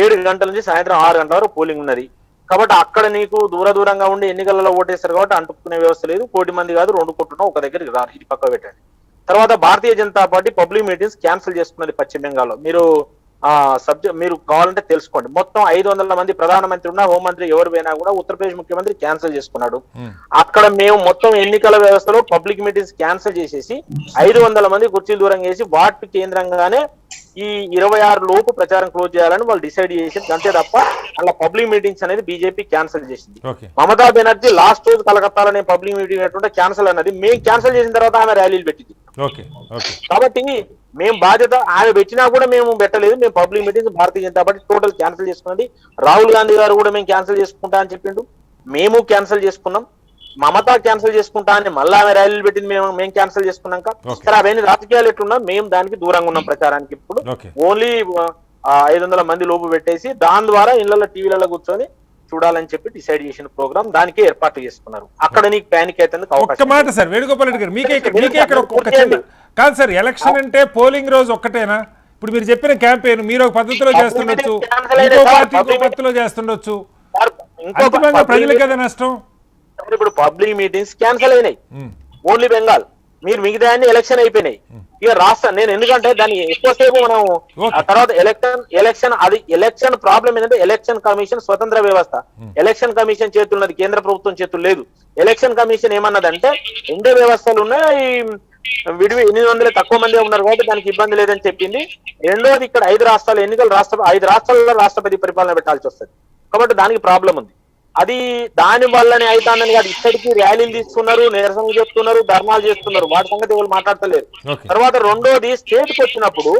Speaker 4: 7 గంటల నుంచి సాయంత్రం 6 గంటల వరకు పోలింగ్ ఉన్నది. కాబట్టి అక్కడ నీకు దూరంగా ఉండి ఎన్నికలలో ఓటేస్తారు కాబట్టి అంటుకునే వ్యవస్థ లేదు. 1 కోటి మంది కాదు, 2 కోట్లున్నా ఒక దగ్గరికి రారు. ఇది పక్క పెట్టండి. తర్వాత Bharatiya Janata Party public meetings cancel చేసుకున్నది పశ్చిమ బెంగాల్లో. మీరు కావాలంటే తెలుసుకోండి. మొత్తం 500 మంది ప్రధానమంత్రి ఉన్నా, హోంమంత్రి ఎవరు పోయినా కూడా ఉత్తరప్రదేశ్ ముఖ్యమంత్రి క్యాన్సిల్ చేసుకున్నాడు. అక్కడ మేము మొత్తం ఎన్నికల వ్యవస్థలో పబ్లిక్ మీటింగ్స్ క్యాన్సిల్ చేసేసి 500 మంది కుర్చీలు దూరం చేసి వాటి కేంద్రంగానే ఈ 26 లోపు ప్రచారం క్లోజ్ చేయాలని వాళ్ళు డిసైడ్ చేసింది. అంతే తప్ప అలా పబ్లిక్ మీటింగ్స్ అనేది బీజేపీ క్యాన్సిల్ చేసింది. మమతా బెనర్జీ లాస్ట్ రోజు కలకత్తాలో నేను పబ్లిక్ మీటింగ్ పెట్టుకుంటే క్యాన్సిల్ అన్నది. మేము క్యాన్సిల్ చేసిన తర్వాత ఆమె ర్యాలీలు పెట్టింది. కాబట్టి మేము బాధ్యత, ఆమె పెట్టినా కూడా మేము పెట్టలేదు. మేము పబ్లిక్ మీటింగ్స్ భారతీయ జనతా పార్టీ టోటల్ క్యాన్సిల్ చేసుకున్నది. రాహుల్ గాంధీ గారు కూడా మేము క్యాన్సిల్ చేసుకుంటా అని చెప్పిండు, మేము క్యాన్సిల్ చేసుకున్నాం. మమతా క్యాన్సిల్ చేసుకుంటా అని మళ్ళీ ఆమె ర్యాలీలు పెట్టింది, మేము క్యాన్సిల్ చేసుకున్నాక. సరే, అవన్నీ రాజకీయాలు ఎట్లున్నా మేము దానికి దూరంగా ఉన్నాం ప్రచారానికి. ఇప్పుడు ఓన్లీ 500 మంది లోపు పెట్టేసి దాని ద్వారా ఇళ్లలో టీవీలలో కూర్చొని చూడాలని చెప్పి డిసైడ్ చేసిన ప్రోగ్రామ్, దానికే ఏర్పాట్లు చేసుకున్నారు. అక్కడ నీకు ప్యానిక్ అయితే
Speaker 1: ఒక్క మాట సార్ వేణుగోపాల్ రెడ్డి గారు, మీకే కాదు సార్, ఎలక్షన్ అంటే పోలింగ్ రోజు ఒక్కటేనా? ఇప్పుడు మీరు చెప్పిన క్యాంపెయిన్ మీరు ఒక పద్ధతిలో చేస్తుండొచ్చు, ఇంకో పార్టీ ఇంకో పద్ధతిలో చేస్తుండొచ్చు, అంతిమంగా ప్రజలకు కదా నష్టం.
Speaker 4: ఇప్పుడు పబ్లిక్ మీటింగ్స్ క్యాన్సిల్ అయినాయి ఓన్లీ బెంగాల్. మీరు మిగతా అన్ని ఎలక్షన్ అయిపోయినాయి. ఇక రాష్ట్రం నేను ఎందుకంటే దాన్ని ఎక్కువసేపు మనం తర్వాత ఎలక్షన్ అది ఎలక్షన్ ప్రాబ్లం ఏంటంటే ఎలక్షన్ కమిషన్ స్వతంత్ర వ్యవస్థ. ఎలక్షన్ కమిషన్ చేతున్నది, కేంద్ర ప్రభుత్వం చేతులు లేదు. ఎలక్షన్ కమిషన్ ఏమన్నదంటే 2 వ్యవస్థలు ఉన్నాయి, విడివి 800 తక్కువ మంది ఉన్నారు కాబట్టి దానికి ఇబ్బంది లేదని చెప్పింది. రెండోది ఇక్కడ 5 రాష్ట్రాల ఎన్నికలు 5 రాష్ట్రాలలో రాష్ట్రపతి పరిపాలన పెట్టాల్సి వస్తుంది కాబట్టి దానికి ప్రాబ్లం ఉంది. అది దాని వల్లనే అవుతానని కాదు, ఇక్కడికి ర్యాలీలు తీస్తున్నారు, నిరసనలు చెప్తున్నారు, ధర్నాలు చేస్తున్నారు, వాటి సంగతి ఎవరు మాట్లాడతలేరు.
Speaker 1: Okay.
Speaker 4: తర్వాత రెండోది, స్టేట్ కి వచ్చినప్పుడు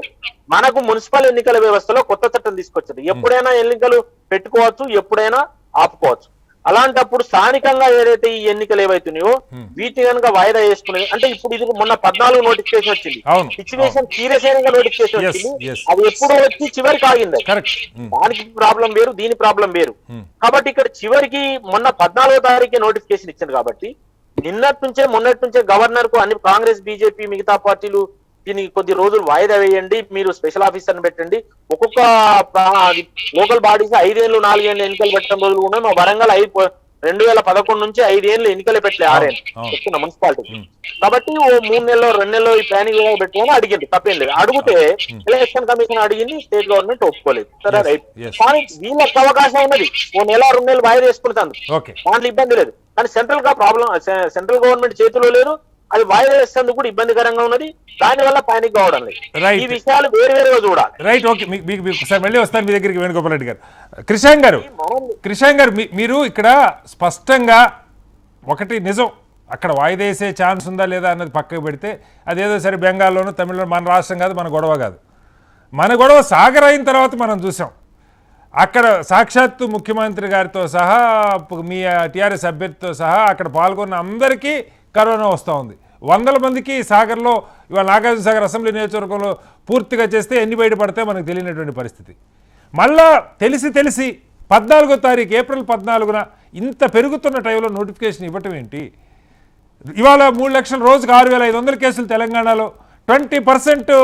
Speaker 4: మనకు మున్సిపల్ ఎన్నికల వ్యవస్థలో కొత్త చట్టం తీసుకొచ్చారు. ఎప్పుడైనా ఎన్నికలు పెట్టుకోవచ్చు, ఎప్పుడైనా ఆపుకోవచ్చు. అలాంటప్పుడు స్థానికంగా ఏదైతే ఈ ఎన్నికలు ఏవైతున్నాయో వీటిని కనుక వాయిదా వేసుకునే, అంటే ఇప్పుడు ఇది మొన్న 14 నోటిఫికేషన్ వచ్చింది,
Speaker 1: అవును.
Speaker 4: సిచ్యువేషన్ సీరియస్ అయిన నోటిఫికేషన్
Speaker 1: Yes,
Speaker 4: వచ్చింది.
Speaker 1: yes.
Speaker 4: అది ఎప్పుడో వచ్చి చివరికి ఆగింది.
Speaker 1: కరెక్ట్.
Speaker 4: దానికి ప్రాబ్లం వేరు, దీని ప్రాబ్లం వేరు. కాబట్టి ఇక్కడ చివరికి మొన్న 14వ తారీఖు నోటిఫికేషన్ ఇచ్చింది. కాబట్టి నిన్నటి నుంచే మొన్నటి నుంచే గవర్నర్ కు అన్ని కాంగ్రెస్, బీజేపీ, మిగతా పార్టీలు దీన్ని కొద్ది రోజులు వాయిదా వేయండి, మీరు స్పెషల్ ఆఫీసర్ని పెట్టండి, ఒక్కొక్క లోకల్ బాడీస్ 5 ఏళ్ళు 4 ఏళ్ళు ఎన్నికలు పెట్టడం రోజులు ఉన్నాయి. మా వరంగల్ 2011 నుంచి 5 ఏళ్ళు ఎన్నికలు పెట్టలే, 6 ఏళ్ళు చెప్తున్నా మున్సిపాలిటీ. కాబట్టి ఓ 3 నెలలో 2 నెలలో ఈ ప్లానింగ్ పెట్టమని అడిగింది, తప్పేం లేదు. అడిగితే ఎలక్షన్ కమిషన్ అడిగింది, స్టేట్ గవర్నమెంట్ ఒప్పుకోలేదు. సరే రైట్, కానీ వీళ్ళకి అవకాశం ఉన్నది ఓ నెల 2 నెలలు వాయిదా వేసుకుంటాను, దాంట్లో ఇబ్బంది లేదు. కానీ సెంట్రల్ గా ప్రాబ్లం, సెంట్రల్ గవర్నమెంట్ చేతిలో లేదు, అది వాయిదా వేసేందుకు కూడా ఇబ్బందికరంగా ఉన్నది, దానివల్ల పానిక్ కావడం లేదు. ఈ విషయాలు వేరువేరుగా చూడాలి.
Speaker 1: Right, okay. మీకు ఒకసారి మళ్ళీ వస్తాను మీ దగ్గరికి, వేణుగోపాల్ రెడ్డి గారు. కృషాంగ్ గారు, మీరు ఇక్కడ స్పష్టంగా ఒకటి నిజం, అక్కడ వాయిదా వేసే ఛాన్స్ ఉందా లేదా అన్నది పక్కకు పెడితే, అదేదో సరే బెంగాల్లోనూ తమిళలో, మన రాష్ట్రం కాదు, మన గొడవ కాదు. మన గొడవ సాగర్ అయిన తర్వాత మనం చూసాం, అక్కడ సాక్షాత్తు ముఖ్యమంత్రి గారితో సహా, మీ టీఆర్ఎస్ అభ్యర్థితో సహా అక్కడ పాల్గొన్న అందరికీ కరోనా వస్తూ ఉంది. 100 మందికి సాగర్లో, ఇవాళ నాగార్జున సాగర్ అసెంబ్లీ నియోజకవర్గంలో పూర్తిగా చేస్తే ఎన్ని బయటపడితే మనకు తెలియనటువంటి పరిస్థితి. మళ్ళా తెలిసి 14వ తారీఖు ఏప్రిల్ 14న ఇంత పెరుగుతున్న టైంలో నోటిఫికేషన్ ఇవ్వటం ఏంటి? ఇవాళ 3 లక్షల, రోజుకు 6,500 కేసులు తెలంగాణలో, 20%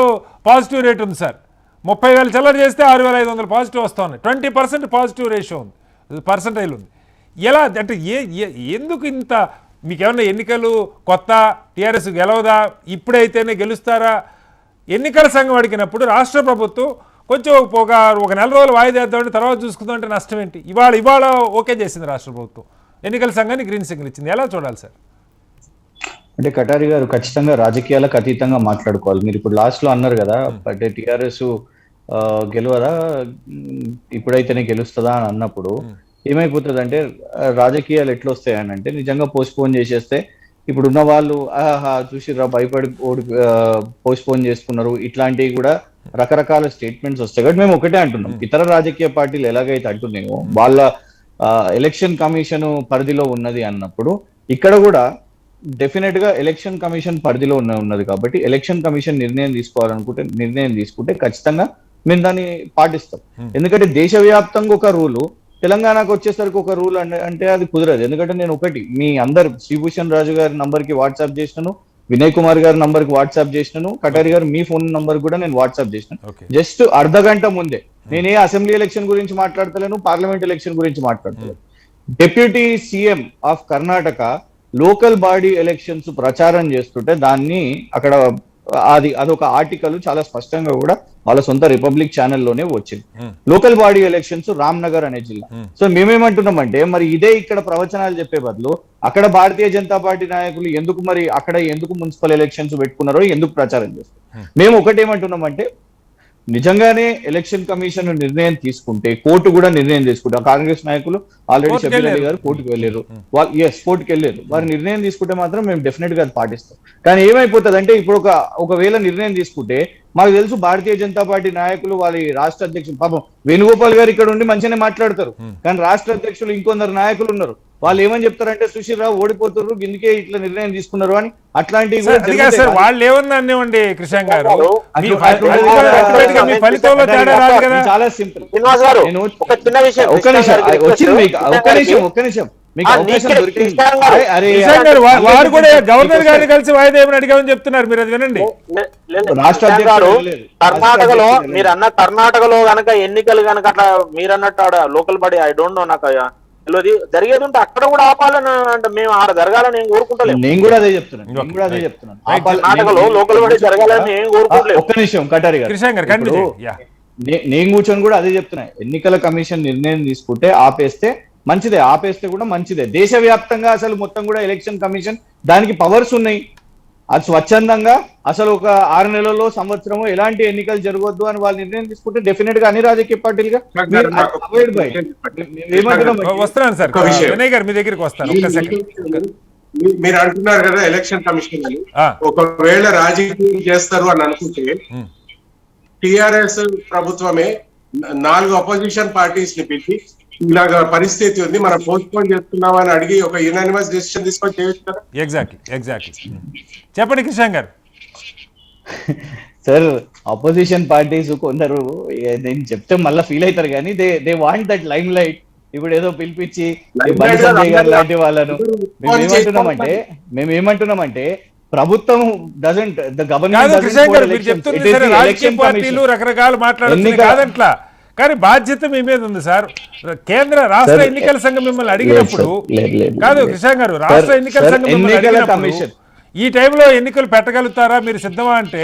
Speaker 1: పాజిటివ్ రేట్ ఉంది సార్. 30,000 చిల్లర చేస్తే 6,500 పాజిటివ్ వస్తూ ఉన్నాయి. 20% పాజిటివ్ రేషియో ఉంది, పర్సంటైల్ ఉంది. ఎలా అంటే ఎందుకు ఇంత? మీకేమన్నా ఎన్నికలు కొత్త, టీఆర్ఎస్ గెలవదా, ఇప్పుడైతేనే గెలుస్తారా? ఎన్నికల సంఘం అడిగినప్పుడు రాష్ట్ర ప్రభుత్వం కొంచెం ఒక నెల రోజులు వాయిదా వేద్దామంటే తర్వాత చూసుకుందాం అంటే నష్టం ఏంటి? ఇవాళ ఓకే చేసింది రాష్ట్ర ప్రభుత్వం, ఎన్నికల సంఘానికి గ్రీన్ సిగ్నల్ ఇచ్చింది. ఎలా చూడాలి సార్?
Speaker 5: అంటే కటారి గారు, ఖచ్చితంగా రాజకీయాలకు అతీతంగా మాట్లాడుకోవాలి. మీరు ఇప్పుడు లాస్ట్ లో అన్నారు కదా, అంటే టీఆర్ఎస్ గెలవదా, ఇప్పుడైతేనే గెలుస్తుందా అని అన్నప్పుడు ఏమైపోతుంది అంటే, రాజకీయాలు ఎట్లా వస్తాయని అంటే, నిజంగా పోస్ట్పోన్ చేసేస్తే ఇప్పుడు ఉన్న వాళ్ళు చూసిరా భయపడి పోస్ట్పోన్ చేసుకున్నారు, ఇట్లాంటివి కూడా రకరకాల స్టేట్మెంట్స్ వస్తాయి. కాబట్టి మేము ఒకటే అంటున్నాం, ఇతర రాజకీయ పార్టీలు ఎలాగైతే అంటున్నాయో వాళ్ళ ఎలక్షన్ కమిషన్ పరిధిలో ఉన్నది అన్నప్పుడు, ఇక్కడ కూడా డెఫినెట్ గా ఎలక్షన్ కమిషన్ పరిధిలో ఉన్నది. కాబట్టి ఎలక్షన్ కమిషన్ నిర్ణయం తీసుకుంటే ఖచ్చితంగా మేము దాన్ని పాటిస్తాం. ఎందుకంటే దేశవ్యాప్తంగా ఒక రూలు, తెలంగాణకు వచ్చేసరికి ఒక రూల్ అంటే అది కుదరదు. ఎందుకంటే నేను ఒకటి, మీ అందరు శ్రీభూషణ్ రాజు గారి నంబర్కి వాట్సాప్ చేసినాను, వినయ్ కుమార్ గారి నంబర్కి వాట్సాప్ చేసినాను, కటారి గారు మీ ఫోన్ నంబర్ కూడా నేను వాట్సాప్ చేసినాను. జస్ట్ అర్ధగంట ముందే, నేనే అసెంబ్లీ ఎలక్షన్ గురించి మాట్లాడతలేను, పార్లమెంట్ ఎలక్షన్ గురించి మాట్లాడతలేను. Deputy CM of Karnataka local body elections ప్రచారం చేస్తుంటే దాన్ని అక్కడ అదొక ఆర్టికల్ చాలా స్పష్టంగా కూడా వాళ్ళ సొంత రిపబ్లిక్ ఛానల్లోనే వచ్చింది. లోకల్ బాడీ ఎలక్షన్స్ రామ్నగర్ అనే జిల్లా. సో మేమేమంటున్నామంటే, మరి ఇదే ఇక్కడ ప్రవచనాలు చెప్పే బదులు అక్కడ భారతీయ జనతా పార్టీ నాయకులు ఎందుకు మున్సిపల్ ఎలక్షన్స్ పెట్టుకున్నారో ఎందుకు ప్రచారం చేస్తారు? మేము ఒకటేమంటున్నామంటే, నిజంగానే ఎలక్షన్ కమిషన్ నిర్ణయం తీసుకుంటే, కోర్టు కూడా నిర్ణయం తీసుకుంటే, కాంగ్రెస్ నాయకులు ఆల్రెడీ షబీర్ అలీ గారు కోర్టుకు వెళ్ళారు, కోర్టుకు వెళ్ళారు, వారు నిర్ణయం తీసుకుంటే మాత్రం మేము డెఫినెట్ గా పాటిస్తాం. కానీ ఏమైపోతుంది అంటే, ఇప్పుడు ఒకవేళ నిర్ణయం తీసుకుంటే, మాకు తెలుసు భారతీయ జనతా పార్టీ నాయకులు వాళ్ళ రాష్ట్ర అధ్యక్షులు, పాపం వేణుగోపాల్ గారు ఇక్కడ ఉండి మంచిగానే మాట్లాడతారు, కానీ రాష్ట్ర అధ్యక్షులు ఇంకొందరు నాయకులు ఉన్నారు, వాళ్ళు ఏమని చెప్తారంటే, సుశీర్రావు ఓడిపోతున్నారు, ఇందుకే ఇట్లా నిర్ణయం తీసుకున్నారు అని. అట్లాంటివి
Speaker 1: వాళ్ళు ఏమన్నా అనివ్వండి కృష్ణ గారు,
Speaker 5: చాలా సింపుల్. ఒక్క నిమిషం మీకు అవకాశం దొరికింది.
Speaker 1: వారు కూడా గవర్నర్ గారిని కలిసి వాయిదా ఏమని అడిగామని చెప్తున్నారు, మీరు అది వినండి.
Speaker 5: రాష్ట్ర
Speaker 4: కర్ణాటకలో మీరు అన్న, కర్ణాటకలో గనక ఎన్నికలు గనక అట్లా మీరు అన్నట్టు local body, I don't know, నాకు తెలియదు, జరిగేది ఉంటే అక్కడ కూడా ఆపాలని అంటే మేము ఆడ జరగాలని ఏం కోరుకుంటలేము.
Speaker 5: నేను కూడా అదే చెప్తున్నాను.
Speaker 4: కర్ణాటకలో లోకల్ బాడీ జరగాలని ఏం కోరుకోవట్లేదు.
Speaker 5: ఒక్క నిమిషం కటారి గారు, నేను కూర్చొని కూడా అదే చెప్తున్నా. ఎన్నికల కమిషన్ నిర్ణయం తీసుకుంటే ఆపేస్తే కూడా మంచిదే. దేశవ్యాప్తంగా అసలు మొత్తం కూడా ఎలక్షన్ కమిషన్ దానికి పవర్స్ ఉన్నాయి. అది స్వచ్ఛందంగా అసలు ఒక 6 నెలల్లో సంవత్సరము ఎలాంటి ఎన్నికలు జరగొద్దు అని వాళ్ళు నిర్ణయం తీసుకుంటే డెఫినెట్ గా అన్ని రాజకీయ పార్టీలుగా అవాయిడ్ బై
Speaker 1: వస్తున్నాను సార్,
Speaker 3: ఒక విషయం.
Speaker 1: వినయ్ గారు మీ దగ్గరికి వస్తాను ఒక్క సెకండ్.
Speaker 3: మీరు అంటున్నారు కదా ఎలక్షన్ కమిషన్ అని, ఒకవేళ రాజకీయం చేస్తారు అని అనుకుంటే టిఆర్ఎస్ ప్రభుత్వమే 4 అపోజిషన్ పార్టీస్ ని పెట్టి ఇలాగ పరిస్థితి ఉంది, మనం పోస్ట్ పోన్ చేస్తున్నాం అని అడిగి ఒక యునానిమస్ డెసిషన్ తీసుకొని చేయొచ్చు కదా.
Speaker 1: ఎగ్జాక్ట్లీ చెప్పండి కిషన్ గారు.
Speaker 5: సార్ అపోజిషన్ పార్టీస్ కొందరు నేను చెప్తే మళ్ళీ ఫీల్ అవుతారు కానీ they want that lime light. ఇప్పుడు ఏదో పిలిపించి బండి సంజయ్ గారు లాంటి వాళ్ళను మేమేమంటున్నామంటే ప్రభుత్వం డజంట్ ద
Speaker 1: రాజకీయ పార్టీలు రకరకాలు మాట్లాడుతుంది కాదంట్లా, కానీ బాధ్యత మీ మీద ఉంది సార్. కేంద్ర రాష్ట్ర ఎన్నికల సంఘం మిమ్మల్ని అడిగినప్పుడు కాదు కిషన్ గారు, రాష్ట్ర ఎన్నికల సంఘం మిమ్మల్ని అడిగినప్పుడు ఈ టైంలో ఎన్నికలు పెట్టగలుగుతారా, మీరు సిద్ధమా అంటే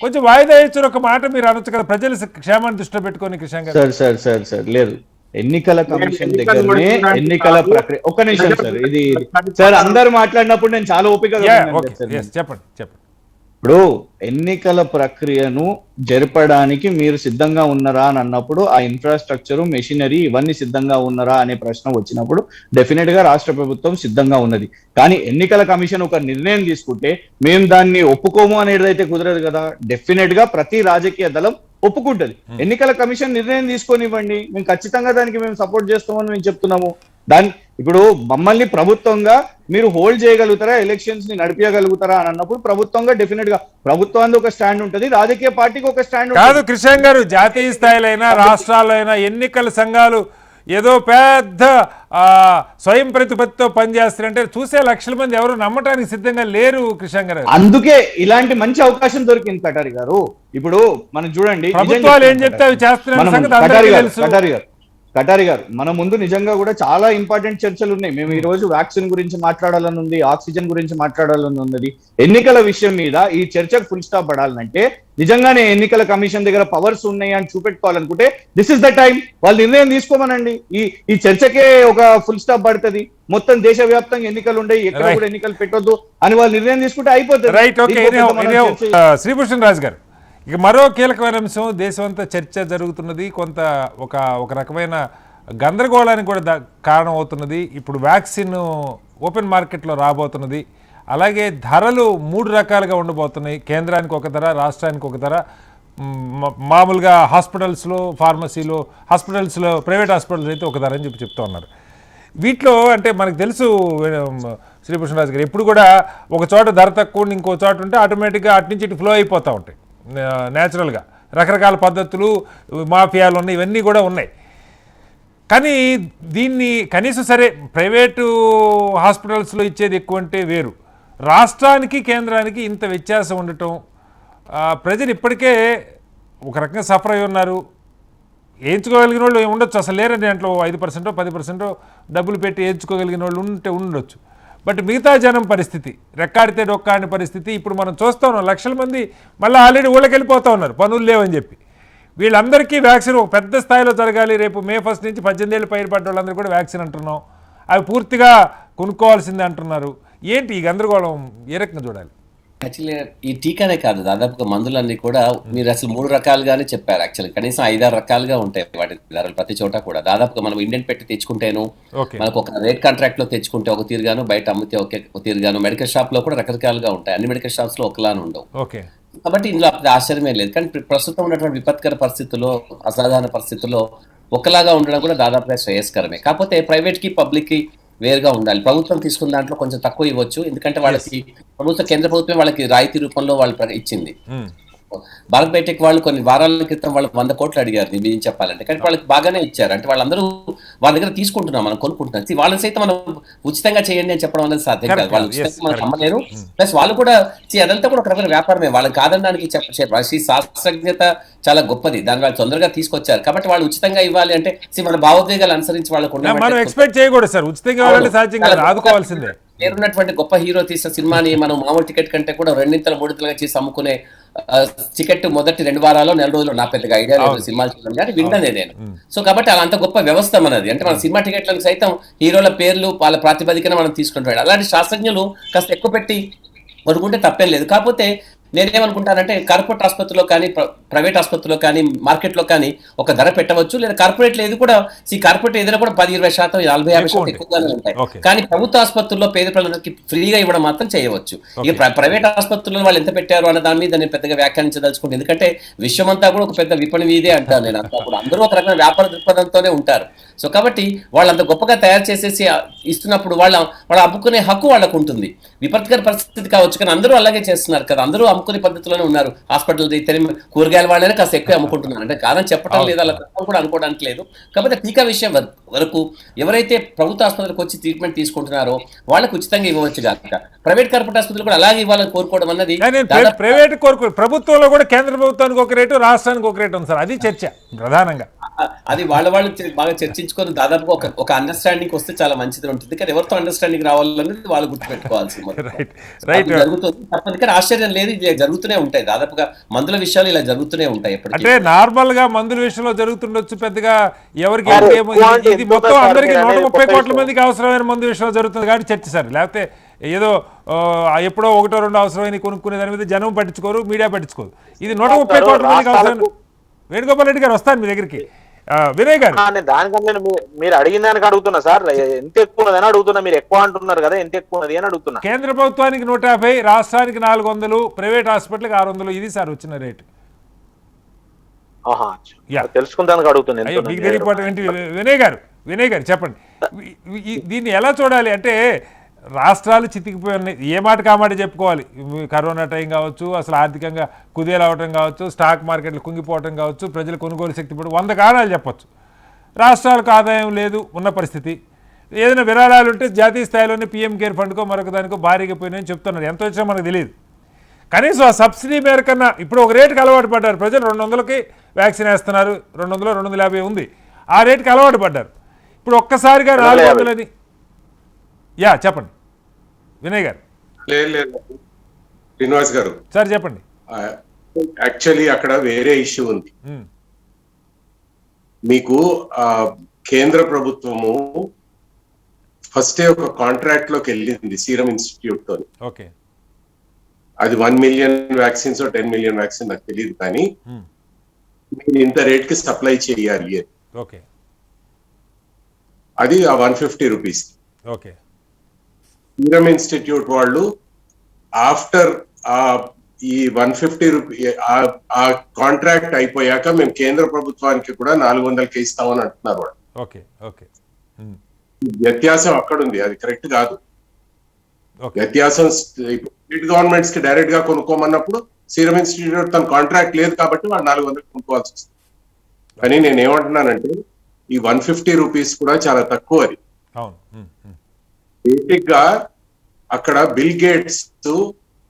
Speaker 1: కొంచెం వాయిదా ఇచ్చిన ఒక మాట మీరు అనొచ్చు కదా, ప్రజల క్షేమాన్ని దృష్టిలో పెట్టుకొని కిషన్ గారు.
Speaker 5: సార్ లేదు, ఎన్నికల కమిషన్ దగ్గరనే ఎన్నికల ప్రక్రియ. ఒక్క నిమిషం సార్, ఇది సార్ అందరు మాట్లాడినప్పుడు నేను చాలా ఓపికగా
Speaker 1: చెప్పండి.
Speaker 5: ఇప్పుడు ఎన్నికల ప్రక్రియను జరపడానికి మీరు సిద్ధంగా ఉన్నారా అని అన్నప్పుడు ఆ ఇన్ఫ్రాస్ట్రక్చర్, మెషినరీ ఇవన్నీ సిద్ధంగా ఉన్నారా అనే ప్రశ్న వచ్చినప్పుడు డెఫినెట్ గా రాష్ట్ర ప్రభుత్వం సిద్ధంగా ఉన్నది. కానీ ఎన్నికల కమిషన్ ఒక నిర్ణయం తీసుకుంటే మేము దాన్ని ఒప్పుకోము అనేది అయితే కుదరదు కదా. డెఫినెట్ గా ప్రతి రాజకీయ దళం ఒప్పుకుంటది. ఎన్నికల కమిషన్ నిర్ణయం తీసుకొనివ్వండి, మేము ఖచ్చితంగా దానికి మేము సపోర్ట్ చేస్తామని మేము చెప్తున్నాము. దాని ఇప్పుడు మమ్మల్ని ప్రభుత్వంగా మీరు హోల్డ్ చేయగలుగుతారా, ఎలక్షన్స్ ని నడిపించగలుగుతారా అని అన్నప్పుడు ప్రభుత్వంగా డెఫినెట్ గా ప్రభుత్వానికి ఒక స్టాండ్ ఉంటుంది, రాజకీయ పార్టీకి ఒక స్టాండ్ ఉంటుంది.
Speaker 1: కాదు కిషన్ గారు, జాతీయ స్థాయిలో అయినా రాష్ట్రాల్లో అయినా ఎన్నికల సంఘాలు ఏదో పెద్ద స్వయం ప్రతిపత్తితో పనిచేస్తారంటే చూసే లక్షల మంది ఎవరు నమ్మటానికి సిద్ధంగా లేరు కిషన్ గారు.
Speaker 5: అందుకే ఇలాంటి మంచి అవకాశం దొరికింది కటారి గారు. ఇప్పుడు మనం చూడండి,
Speaker 1: ప్రభుత్వాలు ఏం చెప్తే అవి చేస్తున్నారు.
Speaker 5: కటారి గారు మన ముందు నిజంగా కూడా చాలా ఇంపార్టెంట్ చర్చలు ఉన్నాయి. మేము ఈ రోజు వ్యాక్సిన్ గురించి మాట్లాడాలని ఉంది, ఆక్సిజన్ గురించి మాట్లాడాలని ఉన్నది. ఎన్నికల విషయం మీద ఈ చర్చకు ఫుల్ స్టాప్ పడాలంటే నిజంగానే ఎన్నికల కమిషన్ దగ్గర పవర్స్ ఉన్నాయి అని చూపెట్టుకోవాలనుకుంటే దిస్ ఇస్ ద టైం. వాళ్ళు నిర్ణయం తీసుకోమనండి, ఈ చర్చకే ఒక ఫుల్ స్టాప్ పడుతుంది. మొత్తం దేశవ్యాప్తంగా ఎన్నికలు ఉన్నాయి, ఎక్కడ కూడా ఎన్నికలు పెట్టొద్దు అని వాళ్ళు నిర్ణయం తీసుకుంటే అయిపోతుంది.
Speaker 1: శ్రీభూషణ్ రాజు గారు, ఇక మరో కీలకమైన అంశం, దేశమంతా చర్చ జరుగుతున్నది, కొంత ఒక రకమైన గందరగోళానికి కూడా కారణం అవుతున్నది. ఇప్పుడు వ్యాక్సిన్ ఓపెన్ మార్కెట్లో రాబోతున్నది, అలాగే ధరలు 3 రకాలుగా ఉండబోతున్నాయి. కేంద్రానికి ఒక ధర, రాష్ట్రానికి ఒక ధర. మామూలుగా హాస్పిటల్స్లో, ఫార్మసీలో, ప్రైవేట్ హాస్పిటల్స్ అయితే ఒక ధర అని చెప్తూ ఉన్నారు. వీటిలో అంటే మనకు తెలుసు శ్రీభూషణ్ రాజు గారు, ఎప్పుడు కూడా ఒక చోట ధర తక్కువ ఇంకో చోట ఉంటే ఆటోమేటిక్గా అటు నుంచి ఇటు ఫ్లో అయిపోతూ ఉంటాయి న్యాచురల్గా. రకరకాల పద్ధతులు, మాఫియాలు ఉన్నాయి, ఇవన్నీ కూడా ఉన్నాయి. కానీ దీన్ని కనీసం సరే ప్రైవేటు హాస్పిటల్స్లో ఇచ్చేది ఎక్కువ అంటే వేరు, రాష్ట్రానికి కేంద్రానికి ఇంత వ్యత్యాసం ఉండటం, ప్రజలు ఇప్పటికే ఒక రకంగా సఫర్ అయి ఉన్నారు. వేయించుకోగలిగిన వాళ్ళు ఉండొచ్చు, అసలు లేరండి దాంట్లో 5% 10% డబ్బులు పెట్టి వేయించుకోగలిగిన వాళ్ళు ఉండొచ్చు. బట్ మిగతా జనం పరిస్థితి రెక్కాడితే డొక్కాడిన పరిస్థితి. ఇప్పుడు మనం చూస్తూ ఉన్నాం, లక్షల మంది మళ్ళీ ఆల్రెడీ ఊళ్ళకి వెళ్ళిపోతూ ఉన్నారు పనులు లేవని చెప్పి. వీళ్ళందరికీ వ్యాక్సిన్ ఒక పెద్ద స్థాయిలో జరగాలి. రేపు May 1 నుంచి 18 ఏళ్ళు పైన పడ్డ వాళ్ళందరూ కూడా వ్యాక్సిన్ అంటున్నాం, అవి పూర్తిగా కొనుక్కోవాల్సిందే అంటున్నారు. ఏంటి ఈ గందరగోళం, ఏ రకంగా చూడాలి?
Speaker 2: యాక్చువల్లీ ఈ టీకానే కాదు, దాదాపుగా మందులన్నీ కూడా మీరు అసలు 3 రకాలుగానే చెప్పారు. యాక్చువల్లీ కనీసం 5-6 రకాలుగా ఉంటాయి వాటి ధరలు ప్రతి చోట కూడా. దాదాపుగా మనం ఇండియన్ పెట్టి తెచ్చుకుంటేను, మనకు ఒక రేట్ కాంట్రాక్ట్ లో తెచ్చుకుంటే ఒక తీరుగాను, బయట అమ్మితే ఒక తీరుగాను, మెడికల్ షాప్ లో కూడా రకరకాలుగా ఉంటాయి. అన్ని మెడికల్ షాప్స్ లో ఒకలానే ఉండవు. కాబట్టి ఇందులో ఆశ్చర్యమే లేదు. కానీ ప్రస్తుతం ఉన్నటువంటి విపత్కర పరిస్థితుల్లో, అసాధారణ పరిస్థితుల్లో ఒకలాగా ఉండడం కూడా దాదాపుగా శ్రేయస్కరమే. కాకపోతే ప్రైవేట్ కి పబ్లిక్ కి వేరుగా ఉండాలి. ప్రభుత్వం తీసుకున్న దాంట్లో కొంచెం తక్కువ ఇవ్వచ్చు, ఎందుకంటే వాళ్ళకి కేంద్ర ప్రభుత్వం వాళ్ళకి రాయితీ రూపంలో వాళ్ళు ఇచ్చింది. భారత్ బయోటెక్ వాళ్ళు కొన్ని వారాల క్రితం వాళ్ళు 100 కోట్లు అడిగారు నిజం చెప్పాలంటే, కానీ వాళ్ళకి బాగానే ఇచ్చారు. అంటే వాళ్ళందరూ వాళ్ళ దగ్గర తీసుకుంటున్నాం, మనం కొనుక్కుంటున్నాం. వాళ్ళని సైతం మనం ఉచితంగా చేయండి అని చెప్పడం అనేది సాధ్యం కాదు. వాళ్ళు ఉచితంగా మనకు అమ్మలేరు. ప్లస్ వాళ్ళు కూడా అదంతా కూడా ఒక రకమైన వ్యాపారమే. వాళ్ళని కాదనడానికి శాస్త్రజ్ఞత చాలా గొప్పది, దాన్ని వాళ్ళు తొందరగా తీసుకొచ్చారు. కాబట్టి వాళ్ళు ఉచితంగా ఇవ్వాలి అంటే మన భావోద్వేగాలు అనుసరించి వాళ్ళకు
Speaker 1: ఎక్స్పెక్ట్ చేయకూడదు సార్, ఉచితంగా ఆదుకోవాల్సిందే.
Speaker 2: పేరున్నటువంటి గొప్ప హీరో తీసిన సినిమాని మనం మామూలు టికెట్ కంటే కూడా 2-3 చేసి అమ్ముకునే టికెట్ మొదటి 2 వారాలు 4 రోజులు నా పెద్దగా ఐడియా లేదు సినిమాలు చూడడం, కానీ విన్నదే నేను. సో కాబట్టి అలా అంత గొప్ప వ్యవస్థ మనది. అంటే మన సినిమా టికెట్లకు సైతం హీరోల పేర్లు వాళ్ళ ప్రాతిపదికన మనం తీసుకుంటాం. అలాంటి శాస్త్రజ్ఞులు కాస్త ఎక్కువ పెట్టి కొనుక్కుంటే తప్పేం లేదు. కాకపోతే నేనేమనుకుంటానంటే కార్పొరేట్ ఆసుపత్రిలో కానీ ప్రైవేట్ ఆసుపత్రిలో కానీ మార్కెట్లో కానీ ఒక ధర పెట్టవచ్చు, లేదా కార్పొరేట్లో ఏది కూడా కార్పొరేట్ ఏదైనా కూడా 10-20%, 40-50% ఎక్కువగానే ఉంటాయి. కానీ ప్రభుత్వ ఆసుపత్రుల్లో పేద ప్రజలకి ఫ్రీగా ఇవ్వడం మాత్రం చేయవచ్చు. ఇక ప్రైవేట్ ఆసుపత్రుల్లో వాళ్ళు ఎంత పెట్టారు అన్న దాని మీద నేను పెద్దగా వ్యాఖ్యానించదలుచుకుంటే, ఎందుకంటే విశ్వమంతా కూడా ఒక పెద్ద విపణి వీధే అంటాను నేను. అంతా కూడా అందరూ ఒక రకమైన వ్యాపార దృక్పథంతోనే ఉంటారు. సో కాబట్టి వాళ్ళు అంత గొప్పగా తయారు చేసేసి ఇస్తున్నప్పుడు వాళ్ళు అమ్ముకునే హక్కు వాళ్ళకు ఉంటుంది. విపత్కర పరిస్థితి కావచ్చు, కానీ అందరూ అలాగే చేస్తున్నారు కదా, అందరూ అమ్ముకునే పద్ధతిలోనే ఉన్నారు. హాస్పిటల్ కూరగాయల వాళ్ళనే కాస్త ఎక్కువ అమ్ముకుంటున్నారు. అంటే కాదని చెప్పడం లేదు, అలా కూడా అనుకోవడానికి లేదు. కాకపోతే టీకా విషయం వరకు ఎవరైతే ప్రభుత్వ ఆసుపత్రికి వచ్చి ట్రీట్మెంట్ తీసుకుంటున్నారో వాళ్ళకు ఉచితంగా ఇవ్వవచ్చు కాక, ప్రైవేట్ కార్పొరేట్ ఆసుపత్రులు కూడా అలాగే ఇవ్వాలని కోరుకోవడం అన్నది
Speaker 1: ప్రైవేట్ ప్రభుత్వంలో కూడా కేంద్ర ప్రభుత్వానికి ఒక రేటు, రాష్ట్రానికి ఒక రేటు ఉంది సార్. అది చర్చ ప్రధానంగా.
Speaker 2: అది వాళ్ళు బాగా చర్చించుకొని దాదాపుగా ఒక అండర్స్టాండింగ్ వస్తే చాలా మంచిది ఉంటుంది. కానీ ఎవరితో అండర్స్టాండింగ్ రావాలనేది వాళ్ళు గుర్తుపెట్టుకోవాల్సింది జరుగుతుంది. తప్పని కానీ ఆశ్చర్యం లేదు, ఇది జరుగుతూనే ఉంటాయి. దాదాపుగా మందుల విషయాలు ఇలా జరుగుతూనే ఉంటాయి.
Speaker 1: అంటే నార్మల్ గా మందుల విషయంలో జరుగుతుండొచ్చు, పెద్దగా ఎవరికి ఇది మొత్తం అందరికి 130 కోట్ల మందికి అవసరమైన మందు విషయంలో జరుగుతుంది కాబట్టి చర్చ సార్. లేకపోతే ఏదో ఎప్పుడో 1-2 అవసరమైన కొనుక్కునే దాని మీద జనం పట్టించుకోరు, మీడియా పట్టించుకోరు. ఇది 130 కోట్ల మందికి అవసరం. వేణుగోపాల్ రెడ్డి గారు వస్తాను మీ దగ్గరికి. వినయ్ గారు,
Speaker 4: దానికంటే మీరు అడిగిన దానికి అడుగుతున్నా సార్, ఎంత ఎక్కువ ఉన్నదని అడుగుతున్నా. మీరు ఎక్కువ అంటున్నారు కదా, ఎంత ఎక్కువ ఉన్నది అని అడుగుతున్నా.
Speaker 1: కేంద్ర ప్రభుత్వానికి 150, రాష్ట్రానికి 400, ప్రైవేట్ హాస్పిటల్కి 600, ఇది సార్ వచ్చిన రేటు.
Speaker 4: తెలుసుకుందానికి అడుగుతున్నాను.
Speaker 1: మీకు తెలియకపోవడం వినయ్ గారు చెప్పండి, దీన్ని ఎలా చూడాలి? అంటే రాష్ట్రాలు చితికిపోయి ఉన్నాయి, ఏ మాట కామాట చెప్పుకోవాలి. కరోనా టైం కావచ్చు, అసలు ఆర్థికంగా కుదేలవటం కావచ్చు, స్టాక్ మార్కెట్లు కుంగిపోవటం కావచ్చు, ప్రజల కొనుగోలు శక్తి పడి 100 కారణాలు చెప్పచ్చు. రాష్ట్రాలకు ఆదాయం లేదు, ఉన్న పరిస్థితి. ఏదైనా విరాళాలు ఉంటే జాతీయ స్థాయిలోనే పీఎం కేర్ ఫండ్కో మరొక దానికో భారీగా పోయినాయని చెప్తున్నారు. ఎంత వచ్చినా మనకు తెలియదు. కనీసం ఆ సబ్సిడీ మేర కన్నా ఇప్పుడు ఒక రేటుకి అలవాటు పడ్డారు ప్రజలు. 200కి వ్యాక్సిన్ వేస్తున్నారు, 200, 250 ఉంది, ఆ రేటుకి అలవాటు పడ్డారు. ఇప్పుడు ఒక్కసారిగా 400 అని చెప్పండి వినయ్ గారు.
Speaker 3: లేదు శ్రీనివాస్ గారు
Speaker 1: సార్ చెప్పండి.
Speaker 3: యాక్చువల్లీ అక్కడ వేరే ఇష్యూ ఉంది. మీకు కేంద్ర ప్రభుత్వము ఫస్ట్ ఒక కాంట్రాక్ట్ లోకి వెళ్ళింది సీరం ఇన్స్టిట్యూట్ తో.
Speaker 1: ఓకే,
Speaker 3: అది 1 మిలియన్ వ్యాక్సిన్స్ 10 మిలియన్ వ్యాక్సిన్ నాకు తెలియదు, కానీ మీరు ఇంత రేట్ కి సప్లై చేయాలి.
Speaker 1: ఓకే,
Speaker 3: అది ఆ 150 రూపీస్.
Speaker 1: ఓకే,
Speaker 3: సీరం ఇన్స్టిట్యూట్ వాళ్ళు ఆఫ్టర్ ఈ 150 రూపీ ఆ కాంట్రాక్ట్ అయిపోయాక మేము కేంద్ర ప్రభుత్వానికి కూడా 400కి ఇస్తామని అంటున్నారు వాళ్ళు.
Speaker 1: ఓకే, ఓకే,
Speaker 3: వ్యత్యాసం అక్కడ ఉంది, అది కరెక్ట్ కాదు. వ్యత్యాసం స్టేట్ గవర్నమెంట్స్ కి డైరెక్ట్ గా కొనుక్కోమన్నప్పుడు సీరం ఇన్స్టిట్యూట్ తన కాంట్రాక్ట్ లేదు కాబట్టి వాళ్ళు 400 కొనుక్కోవాల్సి వస్తుంది. కానీ నేను ఏమంటున్నానంటే ఈ 150 రూపీస్ కూడా చాలా తక్కువ. అది బేసిక్ గా అక్కడ బిల్ గేట్స్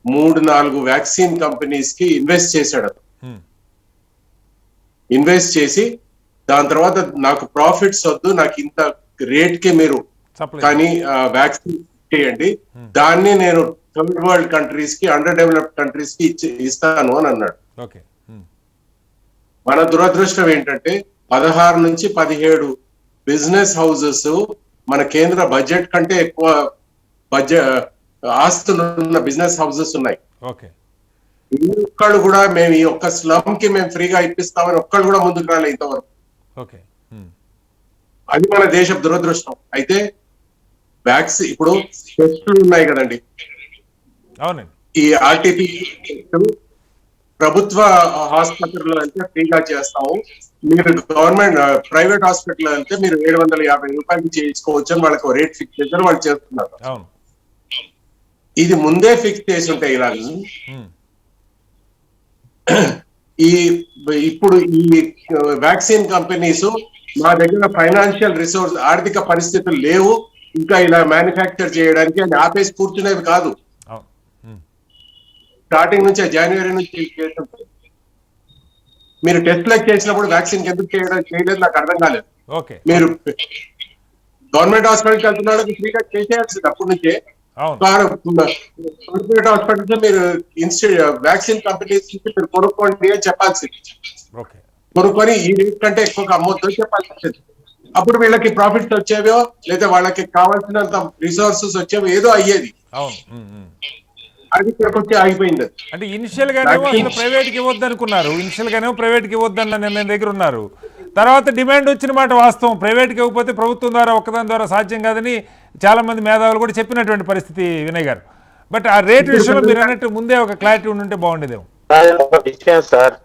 Speaker 3: 3-4 వ్యాక్సిన్ కంపెనీస్ కి ఇన్వెస్ట్ చేశాడు. ఇన్వెస్ట్ చేసి దాని తర్వాత నాకు ప్రాఫిట్స్ వద్దు, నాకు ఇంత రేట్ కి మీరు కానీ వ్యాక్సిన్ చేయండి, దాన్ని నేను థర్డ్ వరల్డ్ కంట్రీస్ కి, అండర్ డెవలప్డ్ కంట్రీస్ కి ఇస్తాను అని అన్నాడు. మన దురదృష్టం ఏంటంటే 16 నుంచి 17 బిజినెస్ హౌసెస్ మన కేంద్ర బడ్జెట్ కంటే ఎక్కువ ఆస్తులు ఉన్న బిజినెస్ హౌసెస్ ఉన్నాయి. ఒక్కళ్ళు కూడా మేము ఈ ఒక్క స్లమ్ కి మేము ఫ్రీగా ఇప్పిస్తామని ఒక్కళ్ళు కూడా ముందుకు రాలే ఇంతవరకు. అది మన దేశ దురదృష్టం. అయితే వ్యాక్సిన్ ఇప్పుడు టెస్టులు ఉన్నాయి కదండి, ఈ ఆర్టీపీ ప్రభుత్వ హాస్పిటల్లో వెళ్తే ఫ్రీగా చేస్తాము, మీరు గవర్నమెంట్ ప్రైవేట్ హాస్పిటల్ వెళ్తే మీరు 750 రూపాయలకి చేయించుకోవచ్చు అని వాళ్ళకి రేట్ ఫిక్స్ చేశారు, వాళ్ళు చేస్తున్నారు. ఇది ముందే ఫిక్స్ చేసి ఉంటాయి ఇలా. ఇప్పుడు ఈ వ్యాక్సిన్ కంపెనీస్ మా దగ్గర ఫైనాన్షియల్ రిసోర్స్, ఆర్థిక పరిస్థితులు లేవు ఇంకా ఇలా మ్యానుఫ్యాక్చర్ చేయడానికి అని ఆపేసి కూర్చునేవి కాదు. స్టార్టింగ్ నుంచి జనవరి నుంచి మీరు టెస్ట్ లెక్ చేసినప్పుడు వ్యాక్సిన్ ఎందుకు చేయలేదు నాకు అర్థం కాలేదు. మీరు గవర్నమెంట్ హాస్పిటల్కి వెళ్తున్నాడు ఫ్రీగా చేసేయాల్సింది అప్పటి నుంచే. ప్రైవేట్ హాస్పిటల్స్ మీరు వ్యాక్సిన్ కంపెనీస్ నుంచి మీరు కొనుక్కోండి అని చెప్పాల్సింది. కొనుక్కొని ఈ రేట్ కంటే ఎక్కువ అమ్మొద్దు చెప్పాల్సింది. అప్పుడు వీళ్ళకి ప్రాఫిట్స్ వచ్చేవో లేదా వాళ్ళకి కావాల్సినంత రిసోర్సెస్ వచ్చేవో ఏదో అయ్యేది. అది ఇక్కడికి వచ్చి ఆగిపోయింది అది.
Speaker 1: అంటే ఇనిషియల్ గానేమో అసలు ప్రైవేట్కి ఇవ్వద్దు అనుకున్నారు, ఇనిషియల్ గానేమో ప్రైవేట్కి ఇవ్వద్దన్న నిర్ణయం దగ్గర ఉన్నారు. తర్వాత డిమాండ్ వచ్చిన మాట వాస్తవం, ప్రైవేట్కి ఇవ్వకపోతే ప్రభుత్వం ద్వారా ఒక్కదాని ద్వారా సాధ్యం కాదని చాలా మంది మేధావులు కూడా చెప్పినటువంటి పరిస్థితి వినయ్ గారు. బట్ ఆ రేట్ విషయంలో మీరు అన్నట్టు ముందే ఒక క్లారిటీ ఉండుంటే బాగుండేదేమో.
Speaker 4: సార్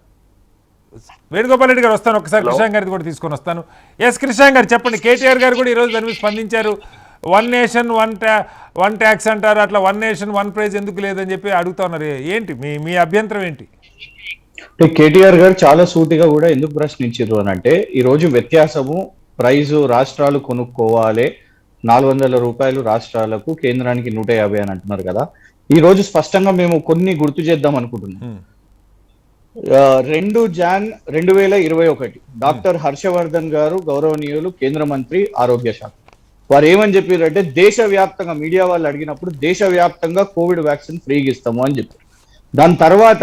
Speaker 1: వేణుగోపాల్ రెడ్డి గారు వస్తాను, ఒకసారి కృష్ణ గారిది కూడా తీసుకొని వస్తాను. ఎస్ కృష్ణ గారు చెప్పండి, కేటీఆర్ గారు కూడా ఈరోజు దాని మీద స్పందించారు. వన్ నేషన్ వన్ ట్యాక్స్ అంటారు, అట్లా వన్ నేషన్ వన్ ప్రైజ్ ఎందుకు లేదని చెప్పి అడుగుతా ఉన్నారు. ఏంటి మీ అభ్యంతరం ఏంటి?
Speaker 5: కేటీఆర్ గారు చాలా సూటిగా కూడా ఎందుకు ప్రశ్నించారు అని అంటే, ఈ రోజు వ్యత్యాసము ప్రైజు రాష్ట్రాలు కొనుక్కోవాలి, 400 రూపాయలు రాష్ట్రాలకు, కేంద్రానికి 150 అని అంటున్నారు కదా. ఈ రోజు స్పష్టంగా మేము కొన్ని గుర్తు చేద్దాం అనుకుంటున్నాం. 2 జాన్ 2021 డాక్టర్ హర్షవర్ధన్ గారు గౌరవనీయులు కేంద్ర మంత్రి ఆరోగ్య శాఖ వారు ఏమని చెప్పారంటే, దేశవ్యాప్తంగా మీడియా వాళ్ళు అడిగినప్పుడు దేశవ్యాప్తంగా కోవిడ్ వ్యాక్సిన్ ఫ్రీగా ఇస్తాము అని చెప్పారు. దాని తర్వాత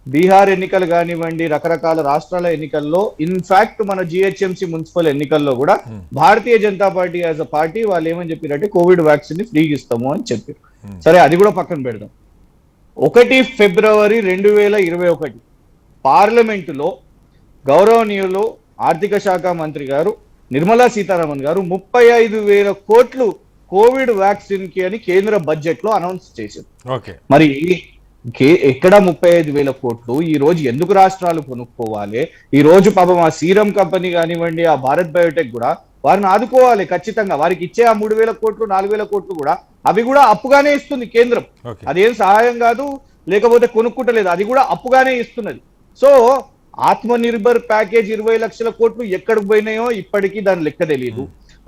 Speaker 5: బీహార్ ఎన్నికలు కానివ్వండి, రకరకాల రాష్ట్రాల ఎన్నికల్లో, ఇన్ఫాక్ట్ మన జిహెచ్ఎంసీ మున్సిపల్ ఎన్నికల్లో కూడా Bharatiya Janata Party as a party వాళ్ళు ఏమని చెప్పారంటే కోవిడ్ వ్యాక్సిన్ ని ఫ్రీగా ఇస్తాము అని చెప్పారు. సరే, అది కూడా పక్కన పెడదాం. 1 ఫిబ్రవరి 2021 పార్లమెంటులో గౌరవనీయులు ఆర్థిక శాఖ మంత్రి గారు నిర్మలా సీతారామన్ గారు 35,000 కోట్లు కోవిడ్ వ్యాక్సిన్ కి అని కేంద్ర బడ్జెట్ లో అనౌన్స్ చేశారు. మరి ఎక్కడ 35,000 కోట్లు ఈ రోజు ఎందుకు రాష్ట్రాలు కొనుక్కోవాలి? ఈ రోజు పాపం ఆ సీరం కంపెనీ కానివ్వండి, ఆ భారత్ బయోటెక్ కూడా వారిని ఆదుకోవాలి ఖచ్చితంగా. వారికి ఇచ్చే ఆ 3,000 కోట్లు 4,000 కోట్లు కూడా అవి కూడా అప్పుగానే ఇస్తుంది కేంద్రం. అదేం సహాయం కాదు, లేకపోతే కొనుక్కుంటలేదు, అది కూడా అప్పుగానే ఇస్తున్నది. సో ఆత్మ నిర్భర్ ప్యాకేజ్ 20 లక్షల కోట్లు ఎక్కడికి పోయినాయో ఇప్పటికీ దాని లెక్క తెలియదు.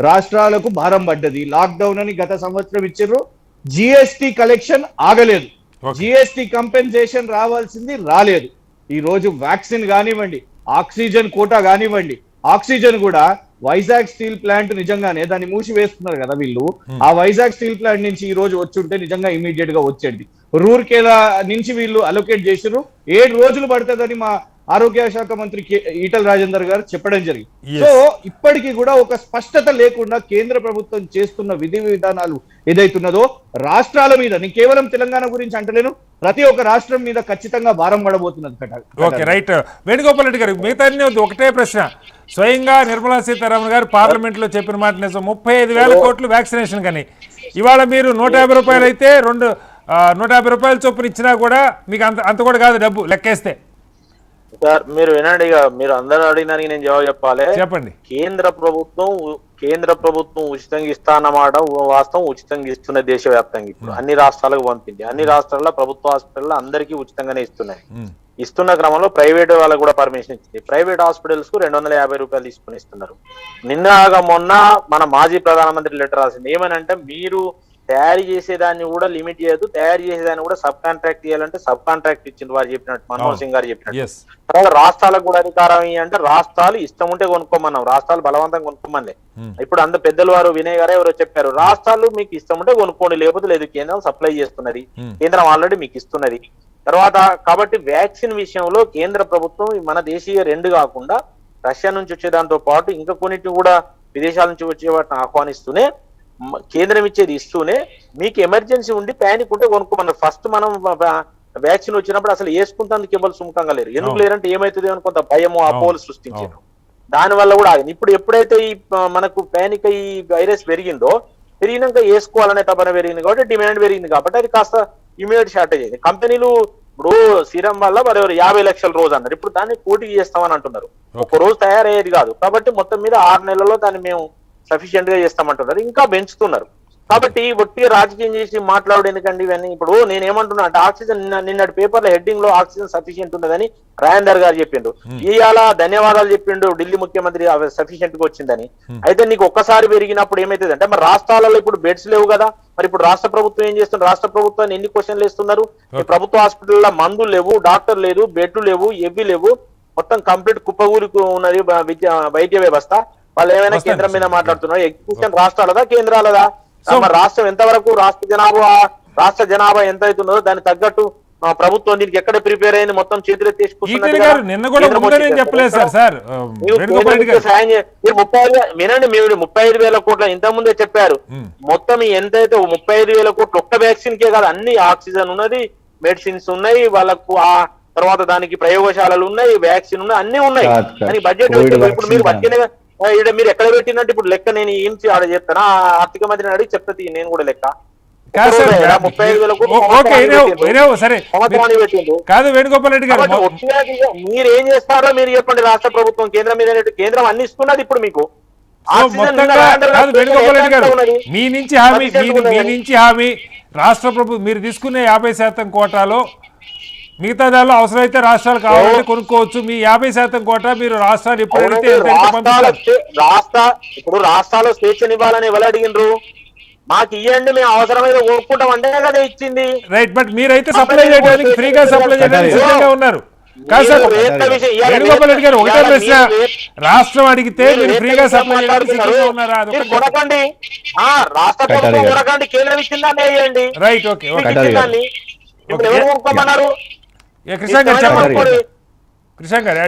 Speaker 5: రాష్ట్రాలకు భారం పడ్డది. లాక్డౌన్ అని గత సంవత్సరం ఇచ్చారు, జిఎస్టి కలెక్షన్ ఆగలేదు, జిఎస్టి కంపెన్సేషన్ రావాల్సింది రాలేదు. ఈ రోజు వ్యాక్సిన్ కానివ్వండి, ఆక్సిజన్ కోటా కానివ్వండి, ఆక్సిజన్ కూడా వైజాగ్ స్టీల్ ప్లాంట్ నిజంగానే దాన్ని మూసివేస్తున్నారు కదా వీళ్ళు. ఆ వైజాగ్ స్టీల్ ప్లాంట్ నుంచి ఈ రోజు వచ్చుంటే నిజంగా ఇమీడియట్ గా వచ్చేది. రూర్కేలా నుంచి వీళ్ళు అలొకేట్ చేసారు, 7 రోజులు పడుతుందని మా ఆరోగ్య శాఖ మంత్రి ఈటల రాజేందర్ గారు చెప్పడం జరిగింది. సో ఇప్పటికీ కూడా ఒక స్పష్టత లేకుండా కేంద్ర ప్రభుత్వం చేస్తున్న విధి విధానాలు ఏదైతున్నదో రాష్ట్రాల మీద, నేను కేవలం తెలంగాణ గురించి అంటలేను, ప్రతి ఒక్క రాష్ట్రం మీద ఖచ్చితంగా భారం పడబోతున్నది.
Speaker 1: Okay, right. వేణుగోపాల్ రెడ్డి గారు మిగతా ఒకటే ప్రశ్న. స్వయంగా నిర్మలా సీతారామన్ గారు పార్లమెంట్ లో చెప్పిన మాట నిజం, 35,000 కోట్లు వ్యాక్సినేషన్ కానీ ఇవాళ మీరు 150 రూపాయలు అయితే 150 రూపాయల చొప్పున ఇచ్చినా కూడా మీకు అంత కూడా కాదు డబ్బు లెక్కేస్తే.
Speaker 4: సార్ మీరు వినండి, మీరు అందరూ అడిగినానికి నేను జవాబు చెప్పాలి.
Speaker 1: చెప్పండి.
Speaker 4: కేంద్ర ప్రభుత్వం ఉచితంగా ఇస్తా అన్నమాట వాస్తవం, ఉచితంగా ఇస్తున్న దేశవ్యాప్తంగా ఇప్పుడు అన్ని రాష్ట్రాలకు పంపింది. అన్ని రాష్ట్రాల్లో ప్రభుత్వ హాస్పిటల్లో అందరికీ ఉచితంగానే ఇస్తున్నాయి. ఇస్తున్న క్రమంలో ప్రైవేట్ వాళ్ళకు కూడా పర్మిషన్ ఇచ్చింది. ప్రైవేట్ హాస్పిటల్స్ కు 250 రూపాయలు తీసుకుని ఇస్తున్నారు. మొన్న మన మాజీ ప్రధానమంత్రి లెటర్ రాసింది ఏమనంటే, మీరు తయారు చేసేదాన్ని కూడా లిమిట్ చేయదు, తయారు చేసేదాన్ని కూడా సబ్ కాంట్రాక్ట్ చేయాలంటే సబ్ కాంట్రాక్ట్ ఇచ్చింది వారు చెప్పినట్టు, మన్మోహన్ సింగ్ గారు చెప్పినట్టు. తర్వాత రాష్ట్రాలకు కూడా అధికారం అంటే రాష్ట్రాలు ఇష్టం ఉంటే కొనుక్కోమన్నాం, రాష్ట్రాలు బలవంతంగా కొనుక్కోమని. ఇప్పుడు అంత పెద్దలు వారు వినయ్ గారు ఎవరో చెప్పారు, రాష్ట్రాలు మీకు ఇష్టం ఉంటే కొనుక్కోండి, లేకపోతే లేదు, కేంద్రం సప్లై చేస్తున్నది, కేంద్రం ఆల్రెడీ మీకు ఇస్తున్నది. తర్వాత కాబట్టి వ్యాక్సిన్ విషయంలో కేంద్ర ప్రభుత్వం మన దేశీయ 2 కాకుండా రష్యా నుంచి వచ్చేదాంతో పాటు ఇంకా కొన్నిటిని కూడా విదేశాల నుంచి వచ్చే వాటిని ఆహ్వానిస్తూనే కేంద్రం ఇచ్చేది ఇస్తూనే మీకు ఎమర్జెన్సీ ఉండి ప్యానిక్ ఉంటే కొనుక్కోమన్నారు. ఫస్ట్ మనం వ్యాక్సిన్ వచ్చినప్పుడు అసలు వేసుకుంటేందుకు ఎవరు సుముఖంగా లేరు. ఎందుకు లేరంటే ఏమైతుంది అని కొంత భయము అపోహలు సృష్టించారు. దానివల్ల కూడా ఆగింది. ఇప్పుడు ఎప్పుడైతే ఈ మనకు ప్యానిక్ ఈ వైరస్ పెరిగినాక వేసుకోవాలనే తపన పెరిగింది కాబట్టి, డిమాండ్ పెరిగింది కాబట్టి అది కాస్త ఇమీడియట్ షార్టేజ్ అయింది. కంపెనీలు ఇప్పుడు సీరం వల్ల మరి 50 లక్షల రోజు అన్నారు, ఇప్పుడు దాన్ని 1 కోటి చేస్తామని అంటున్నారు. ఒక రోజు తయారయ్యేది కాదు కాబట్టి మొత్తం మీద 6 నెలల్లో దాన్ని మేము సఫిషియెంట్ గా చేస్తామంటున్నారు, ఇంకా పెంచుతున్నారు. కాబట్టి ఒట్టిగా రాజకీయం చేసి మాట్లాడు ఎందుకండి ఇవన్నీ. ఇప్పుడు నేను ఏమంటున్నా అంటే, ఆక్సిజన్ నిన్నటి పేపర్ల హెడ్డింగ్ లో ఆక్సిజన్ సఫిషియెంట్ ఉన్నదని రాజేందర్ గారు చెప్పిండు. ఇవాళ ధన్యవాదాలు చెప్పిండు ఢిల్లీ ముఖ్యమంత్రి సఫిషియెంట్ గా వచ్చిందని. అయితే నీకు ఒక్కసారి పెరిగినప్పుడు ఏమైతుంది అంటే, మరి రాష్ట్రాలలో ఇప్పుడు బెడ్స్ లేవు కదా, మరి ఇప్పుడు రాష్ట్ర ప్రభుత్వం ఏం చేస్తుంది? రాష్ట్ర ప్రభుత్వాన్ని ఎన్ని క్వశ్చన్లు వేస్తున్నారు? ఈ ప్రభుత్వ హాస్పిటల్లో మందులు లేవు, డాక్టర్ లేదు, బెడ్లు లేవు, ఏవి లేవు, మొత్తం కంప్లీట్ కుప్పగూలి ఉన్నది వైద్య వ్యవస్థ. వాళ్ళు ఏమైనా కేంద్రం మీద మాట్లాడుతున్నారు, ఎగ్జిక్యూషన్ రాష్ట్రాలదా కేంద్రాలదా? రాష్ట్రం ఎంతవరకు రాష్ట్ర జనాభా ఎంత అవుతున్నదో దానికి తగ్గట్టు ప్రభుత్వం దీనికి ఎక్కడ ప్రిపేర్ అయింది, మొత్తం చేతులు
Speaker 1: ఈటెల గారు నిన్న కూడా ఉందని చెప్పలేదు సార్ వేణుగోపాల్ రెడ్డి గారు.
Speaker 4: మీరు 35 వినండి, మీరు 35,000 కోట్ల ఇంత ముందే చెప్పారు. మొత్తం ఎంతైతే 35,000 కోట్లు ఒక్క వ్యాక్సిన్ కే కాదు, అన్ని ఆక్సిజన్ ఉన్నది, మెడిసిన్స్ ఉన్నాయి, వాళ్ళకు ఆ తర్వాత దానికి ప్రయోగశాలలు ఉన్నాయి, వ్యాక్సిన్ ఉన్నాయి, అన్ని ఉన్నాయి. కానీ బడ్జెట్ ఇప్పుడు మీరు బడ్జెట్ మీరు ఎక్కడ పెట్టినట్టు ఇప్పుడు లెక్క నేను ఏం ఆడ చెప్తానా, ఆర్థిక మంత్రిని అడిగి చెప్తాది నేను కూడా లెక్క.
Speaker 1: కాదు వేణుగోపాల్ రెడ్డి గారు,
Speaker 4: మీరు ఏం చేస్తారో మీరు చెప్పండి. రాష్ట్ర ప్రభుత్వం కేంద్రం మీద కేంద్రం అన్ని ఇస్తున్నది ఇప్పుడు మీకు.
Speaker 1: కాదు వేణుగోపాల్ రెడ్డి గారు, మీ నుంచి హామీ రాష్ట్ర ప్రభుత్వం మీరు తీసుకునే 50% కోటాలో మిగతా దానిలో అవసరమైతే రాష్ట్రాలు కావాలంటే కొనుక్కోవచ్చు. మీ 50% కోటా మీరు రాష్ట్రాలు ఎప్పుడైతే
Speaker 4: ఇప్పుడు రాష్ట్రాలు స్వేచ్ఛనివ్వాలని ఎవరు అడిగినరు? మాకు ఇవ్వండి, మేము అవసరమైతే కొనుక్కుంటాం అంటే కదా ఇచ్చింది.
Speaker 1: రైట్, బట్ మీరైతే సప్లై చేయడానికి ఫ్రీగా సప్లై చేయడానికి సిద్ధంగా ఉన్నారు. కాదు సార్ వేణుగోపాల్ రెడ్డి గారు, ఒకటే ప్రశ్న, రాష్ట్రం అడిగితే మీరు ఫ్రీగా సప్లై చేయడానికి సిద్ధంగా ఉన్నారా?
Speaker 4: కొనకండి, రాష్ట్ర ప్రభుత్వం కొనకండి, కేంద్రం ఇచ్చిందాన్ని వేయండి.
Speaker 1: రైట్, ఓకే
Speaker 4: ఎవరు కొనుక్కోమన్నారు?
Speaker 1: కృష్ణ గారు చెప్పండి. కృష్ణ గారు,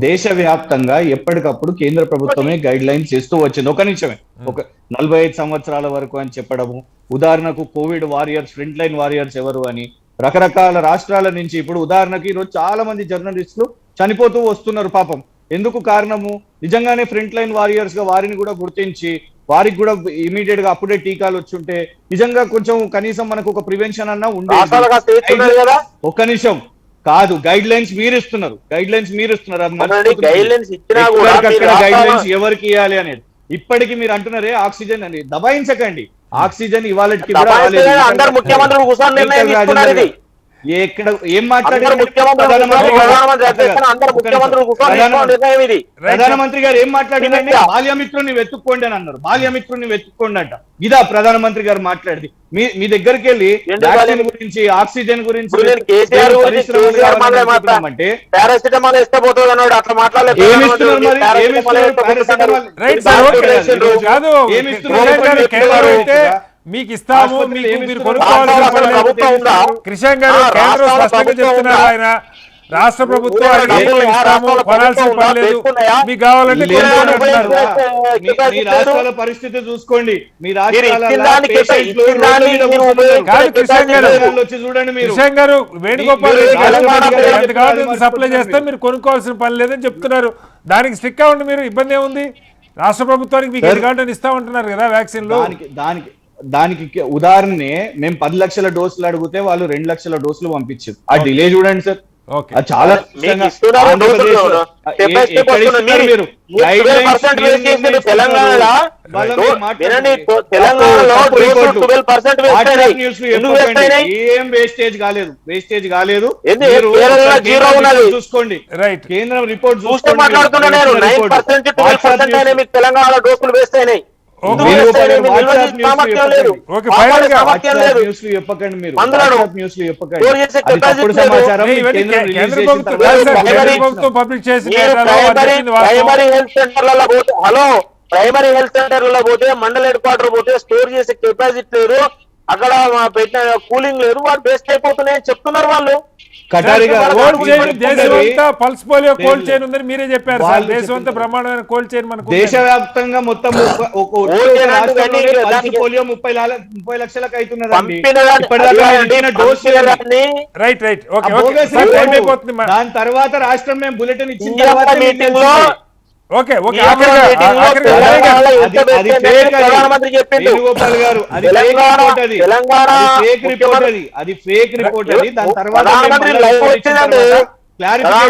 Speaker 5: దేశవ్యాప్తంగా ఎప్పటికప్పుడు కేంద్ర ప్రభుత్వమే గైడ్ లైన్స్ చేస్తూ వచ్చింది. ఒక నిమిషమే, ఒక 45 సంవత్సరాల వరకు అని చెప్పడము, ఉదాహరణకు Covid warriors, front line warriors ఎవరు అని రకరకాల రాష్ట్రాల నుంచి ఇప్పుడు ఉదాహరణకి ఈరోజు చాలా మంది జర్నలిస్టులు చనిపోతూ వస్తున్నారు పాపం. ఎందుకు కారణము? నిజంగానే ఫ్రంట్ లైన్ వారియర్స్ గా వారిని కూడా గుర్తించి వారికి కూడా ఇమీడియట్ గా అప్పుడే టీకాలు వచ్చుంటే నిజంగా కొంచెం కనీసం మనకు ఒక ప్రివెన్షన్ అన్నా ఉండేది. ఒక్క నిమిషం, కాదు గైడ్ లైన్స్ మీరు ఇస్తున్నారు, గైడ్ లైన్స్ గైడ్ లైన్స్ ఎవరికి ఇవ్వాలి అనేది. ఇప్పటికి మీరు అంటున్నారే ఆక్సిజన్ అని, దబాయించకండి. ఆక్సిజన్ ఇవాళకి ఎక్కడ ఏం మాట్లాడారు ప్రధానమంత్రి గారు? ఏం మాట్లాడిందండి? బాల్యమిత్రుని వెతుక్కోండి అని అన్నారు. బాల్యమిత్రుని వెతుక్కోండి అంట, ఇదా ప్రధానమంత్రి గారు మాట్లాడింది? మీ దగ్గరికి వెళ్ళి వ్యాక్సిన్ గురించి, ఆక్సిజన్ గురించి అంటే
Speaker 4: పారాసిటమాల్ ఇస్తే పోతుంది అన్నాడు, అట్లా మాట్లాడలేదు.
Speaker 1: మీకు ఇస్తాము, మీరు కొనుక్కోవాల్సిన కృష్ణ గారు కేంద్రం స్పష్టంగా చెప్తున్నారు. ఆయన రాష్ట్ర ప్రభుత్వం కొనాల్సిన పని లేదు, మీకు కావాలంటే
Speaker 5: మీ రాష్ట్రాల పరిస్థితి చూసుకోండి. మీ
Speaker 1: కాదు కృష్ణ గారు, వేణుగోపాల్ రెడ్డి గారు ఎంత కావాలంటే సప్లై చేస్తే మీరు కొనుక్కోవాల్సిన పని లేదని చెప్తున్నారు. దానికి స్టిక్ అవ్వండి, మీరు ఇబ్బంది ఏముంది? రాష్ట్ర ప్రభుత్వానికి మీకు ఎంత కావాలంటే ఇస్తామంటున్నారు కదా వ్యాక్సిన్లు.
Speaker 5: దానికి ఉదాహరణే మేము 10 లక్షల డోసులు అడిగితే వాళ్ళు 2 లక్షల డోసులు పంపించారు. ఆ డిలే చూడండి సార్, చాలా ఏం వేస్టేజ్ కాలేదు, వేస్టేజ్ కాలేదు. చూసుకోండి, రైట్, కేంద్రం రిపోర్ట్ చూస్తే
Speaker 4: తెలంగాణ డోసులు వేస్ట్ అయినాయి.
Speaker 1: పబ్లిక్ చేసి
Speaker 4: హలో, ప్రైమరీ హెల్త్ సెంటర్లలో పోతే, మండల హెడ్ క్వార్టర్ పోతే స్టోర్ చేసే కెపాసిటీ లేదు, అక్కడ పెట్టిన కూలింగ్ లేదు, వాడు వేస్ట్ అయిపోతున్నాయని చెప్తున్నారు వాళ్ళు.
Speaker 1: పల్స్ పోలియో కోల్డ్ చైన్ ఉందని మీరే చెప్పారు. దేశం అంతా బ్రహ్మాండమైన కోల్డ్ చైన్ మనకు
Speaker 5: దేశవ్యాప్తంగా మొత్తం పోలియో 30 లక్షలకు అవుతున్నదండి.
Speaker 1: రైట్ రైట్,
Speaker 5: దాని తర్వాత రాష్ట్రం మేము బులెటిన్ ఇచ్చిన
Speaker 4: ప్రధానమంత్రి చెప్పింది
Speaker 5: అది ఫేక్ రిపోర్ట్ అది. దాని తర్వాత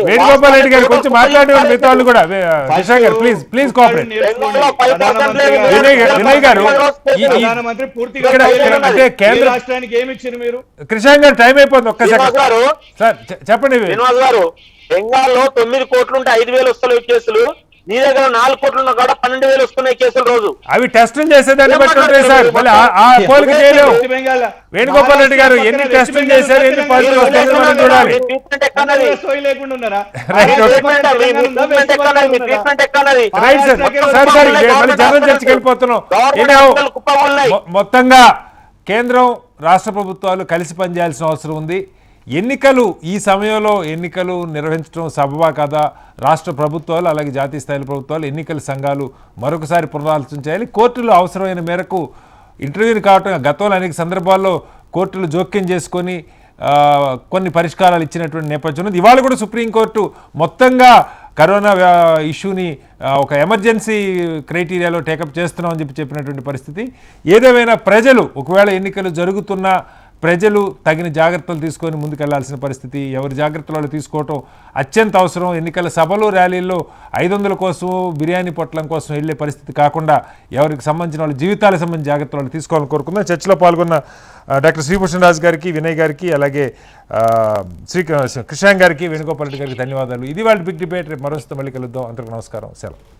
Speaker 1: వేణుగోపాల్ రెడ్డి గారు కొంచెం మాట్లాడే మిగతా కూడా ప్లీజ్ ప్లీజ్ కోఆపరేట్. వినయ్ గారు,
Speaker 5: ప్రధానమంత్రి పూర్తిగా కేంద్ర రాష్ట్రానికి ఏమి ఇచ్చారు మీరు?
Speaker 1: కృష్ణ గారు టైం అయిపోతుంది, ఒక్కసారి సార్ చెప్పండి.
Speaker 4: శ్రీనివాస్ గారు, బెంగాల్లో 9 కోట్లుంటే 5,000 వస్తలేవు కేసులు, నీ దగ్గర 4 కోట్లు ఉన్న కాడ 12,000 వస్తున్నాయి కేసులు రోజు.
Speaker 1: అవి టెస్టులు చేసేదాన్ని బట్టి ఉంటాయి సార్. మళ్ళీ ఆ పోలిక చేయలేవు.
Speaker 5: వెస్ట్ బెంగాల్
Speaker 1: వేణుగోపాల్ రెడ్డి గారు ఎన్ని టెస్టులు చేశారు, ఎన్ని పాజిటివ్ వస్తుందో మనం చూడాలి.
Speaker 4: ట్రీట్మెంట్ ఎక్కడన్నది?
Speaker 5: సోయి లేకుండా ఉన్నారా?
Speaker 1: రైట్
Speaker 4: ట్రీట్మెంట్ ఎక్కడన్నది? మీ ట్రీట్మెంట్ ఎక్కడన్నది?
Speaker 1: Right sir. సార్ సార్ మళ్ళీ జనరల్ చర్చకి వెళ్ళిపోతున్నాం.
Speaker 4: గవర్నమెంట్ కుప్పగొల్లాయి.
Speaker 1: మొత్తంగా కేంద్రం రాష్ట్ర ప్రభుత్వాలు కలిసి పనిచేయాల్సిన అవసరం ఉంది. ఎన్నికలు ఈ సమయంలో ఎన్నికలు నిర్వహించడం సబబా కాదా? రాష్ట్ర ప్రభుత్వాలు అలాగే జాతీయ స్థాయి ప్రభుత్వాలు ఎన్నికల సంఘాలు మరొకసారి పునరాలోచన చేయాలి. కోర్టులు అవసరమైన మేరకు ఇంటర్వ్యూని కావటం గతంలో అనేక సందర్భాల్లో కోర్టులు జోక్యం చేసుకొని కొన్ని పరిష్కారాలు ఇచ్చినటువంటి నేపథ్యంలో ఇవాళ కూడా సుప్రీంకోర్టు మొత్తంగా కరోనా ఇష్యూని ఒక ఎమర్జెన్సీ క్రైటీరియాలో టేకప్ చేస్తున్నామని చెప్పినటువంటి పరిస్థితి. ఏదేమైనా ప్రజలు ఒకవేళ ఎన్నికలు జరుగుతున్నా ప్రజలు తగిన జాగ్రత్తలు తీసుకొని ముందుకెళ్లాల్సిన పరిస్థితి. ఎవరి జాగ్రత్తలు వాళ్ళు తీసుకోవటం అత్యంత అవసరం. ఎన్నికల సభలు ర్యాలీల్లో 500 కోసం బిర్యానీ పొట్లం కోసం వెళ్ళే పరిస్థితి కాకుండా ఎవరికి సంబంధించిన వాళ్ళ జీవితాలకు సంబంధించిన జాగ్రత్తలు వాళ్ళు తీసుకోవాలని కోరుకుందాం. చర్చలో పాల్గొన్న డాక్టర్ శ్రీభూషణ్ రాజు గారికి, వినయ్ గారికి, అలాగే కృష్ణాంగ్ గారికి, వేణుగోపాల్ రెడ్డి గారికి ధన్యవాదాలు. ఇది వాళ్ళ బిగ్ డిబేట్. రేపు మరోసారి మళ్ళీ కలుద్దాం. అందరికీ నమస్కారం. సెలవు.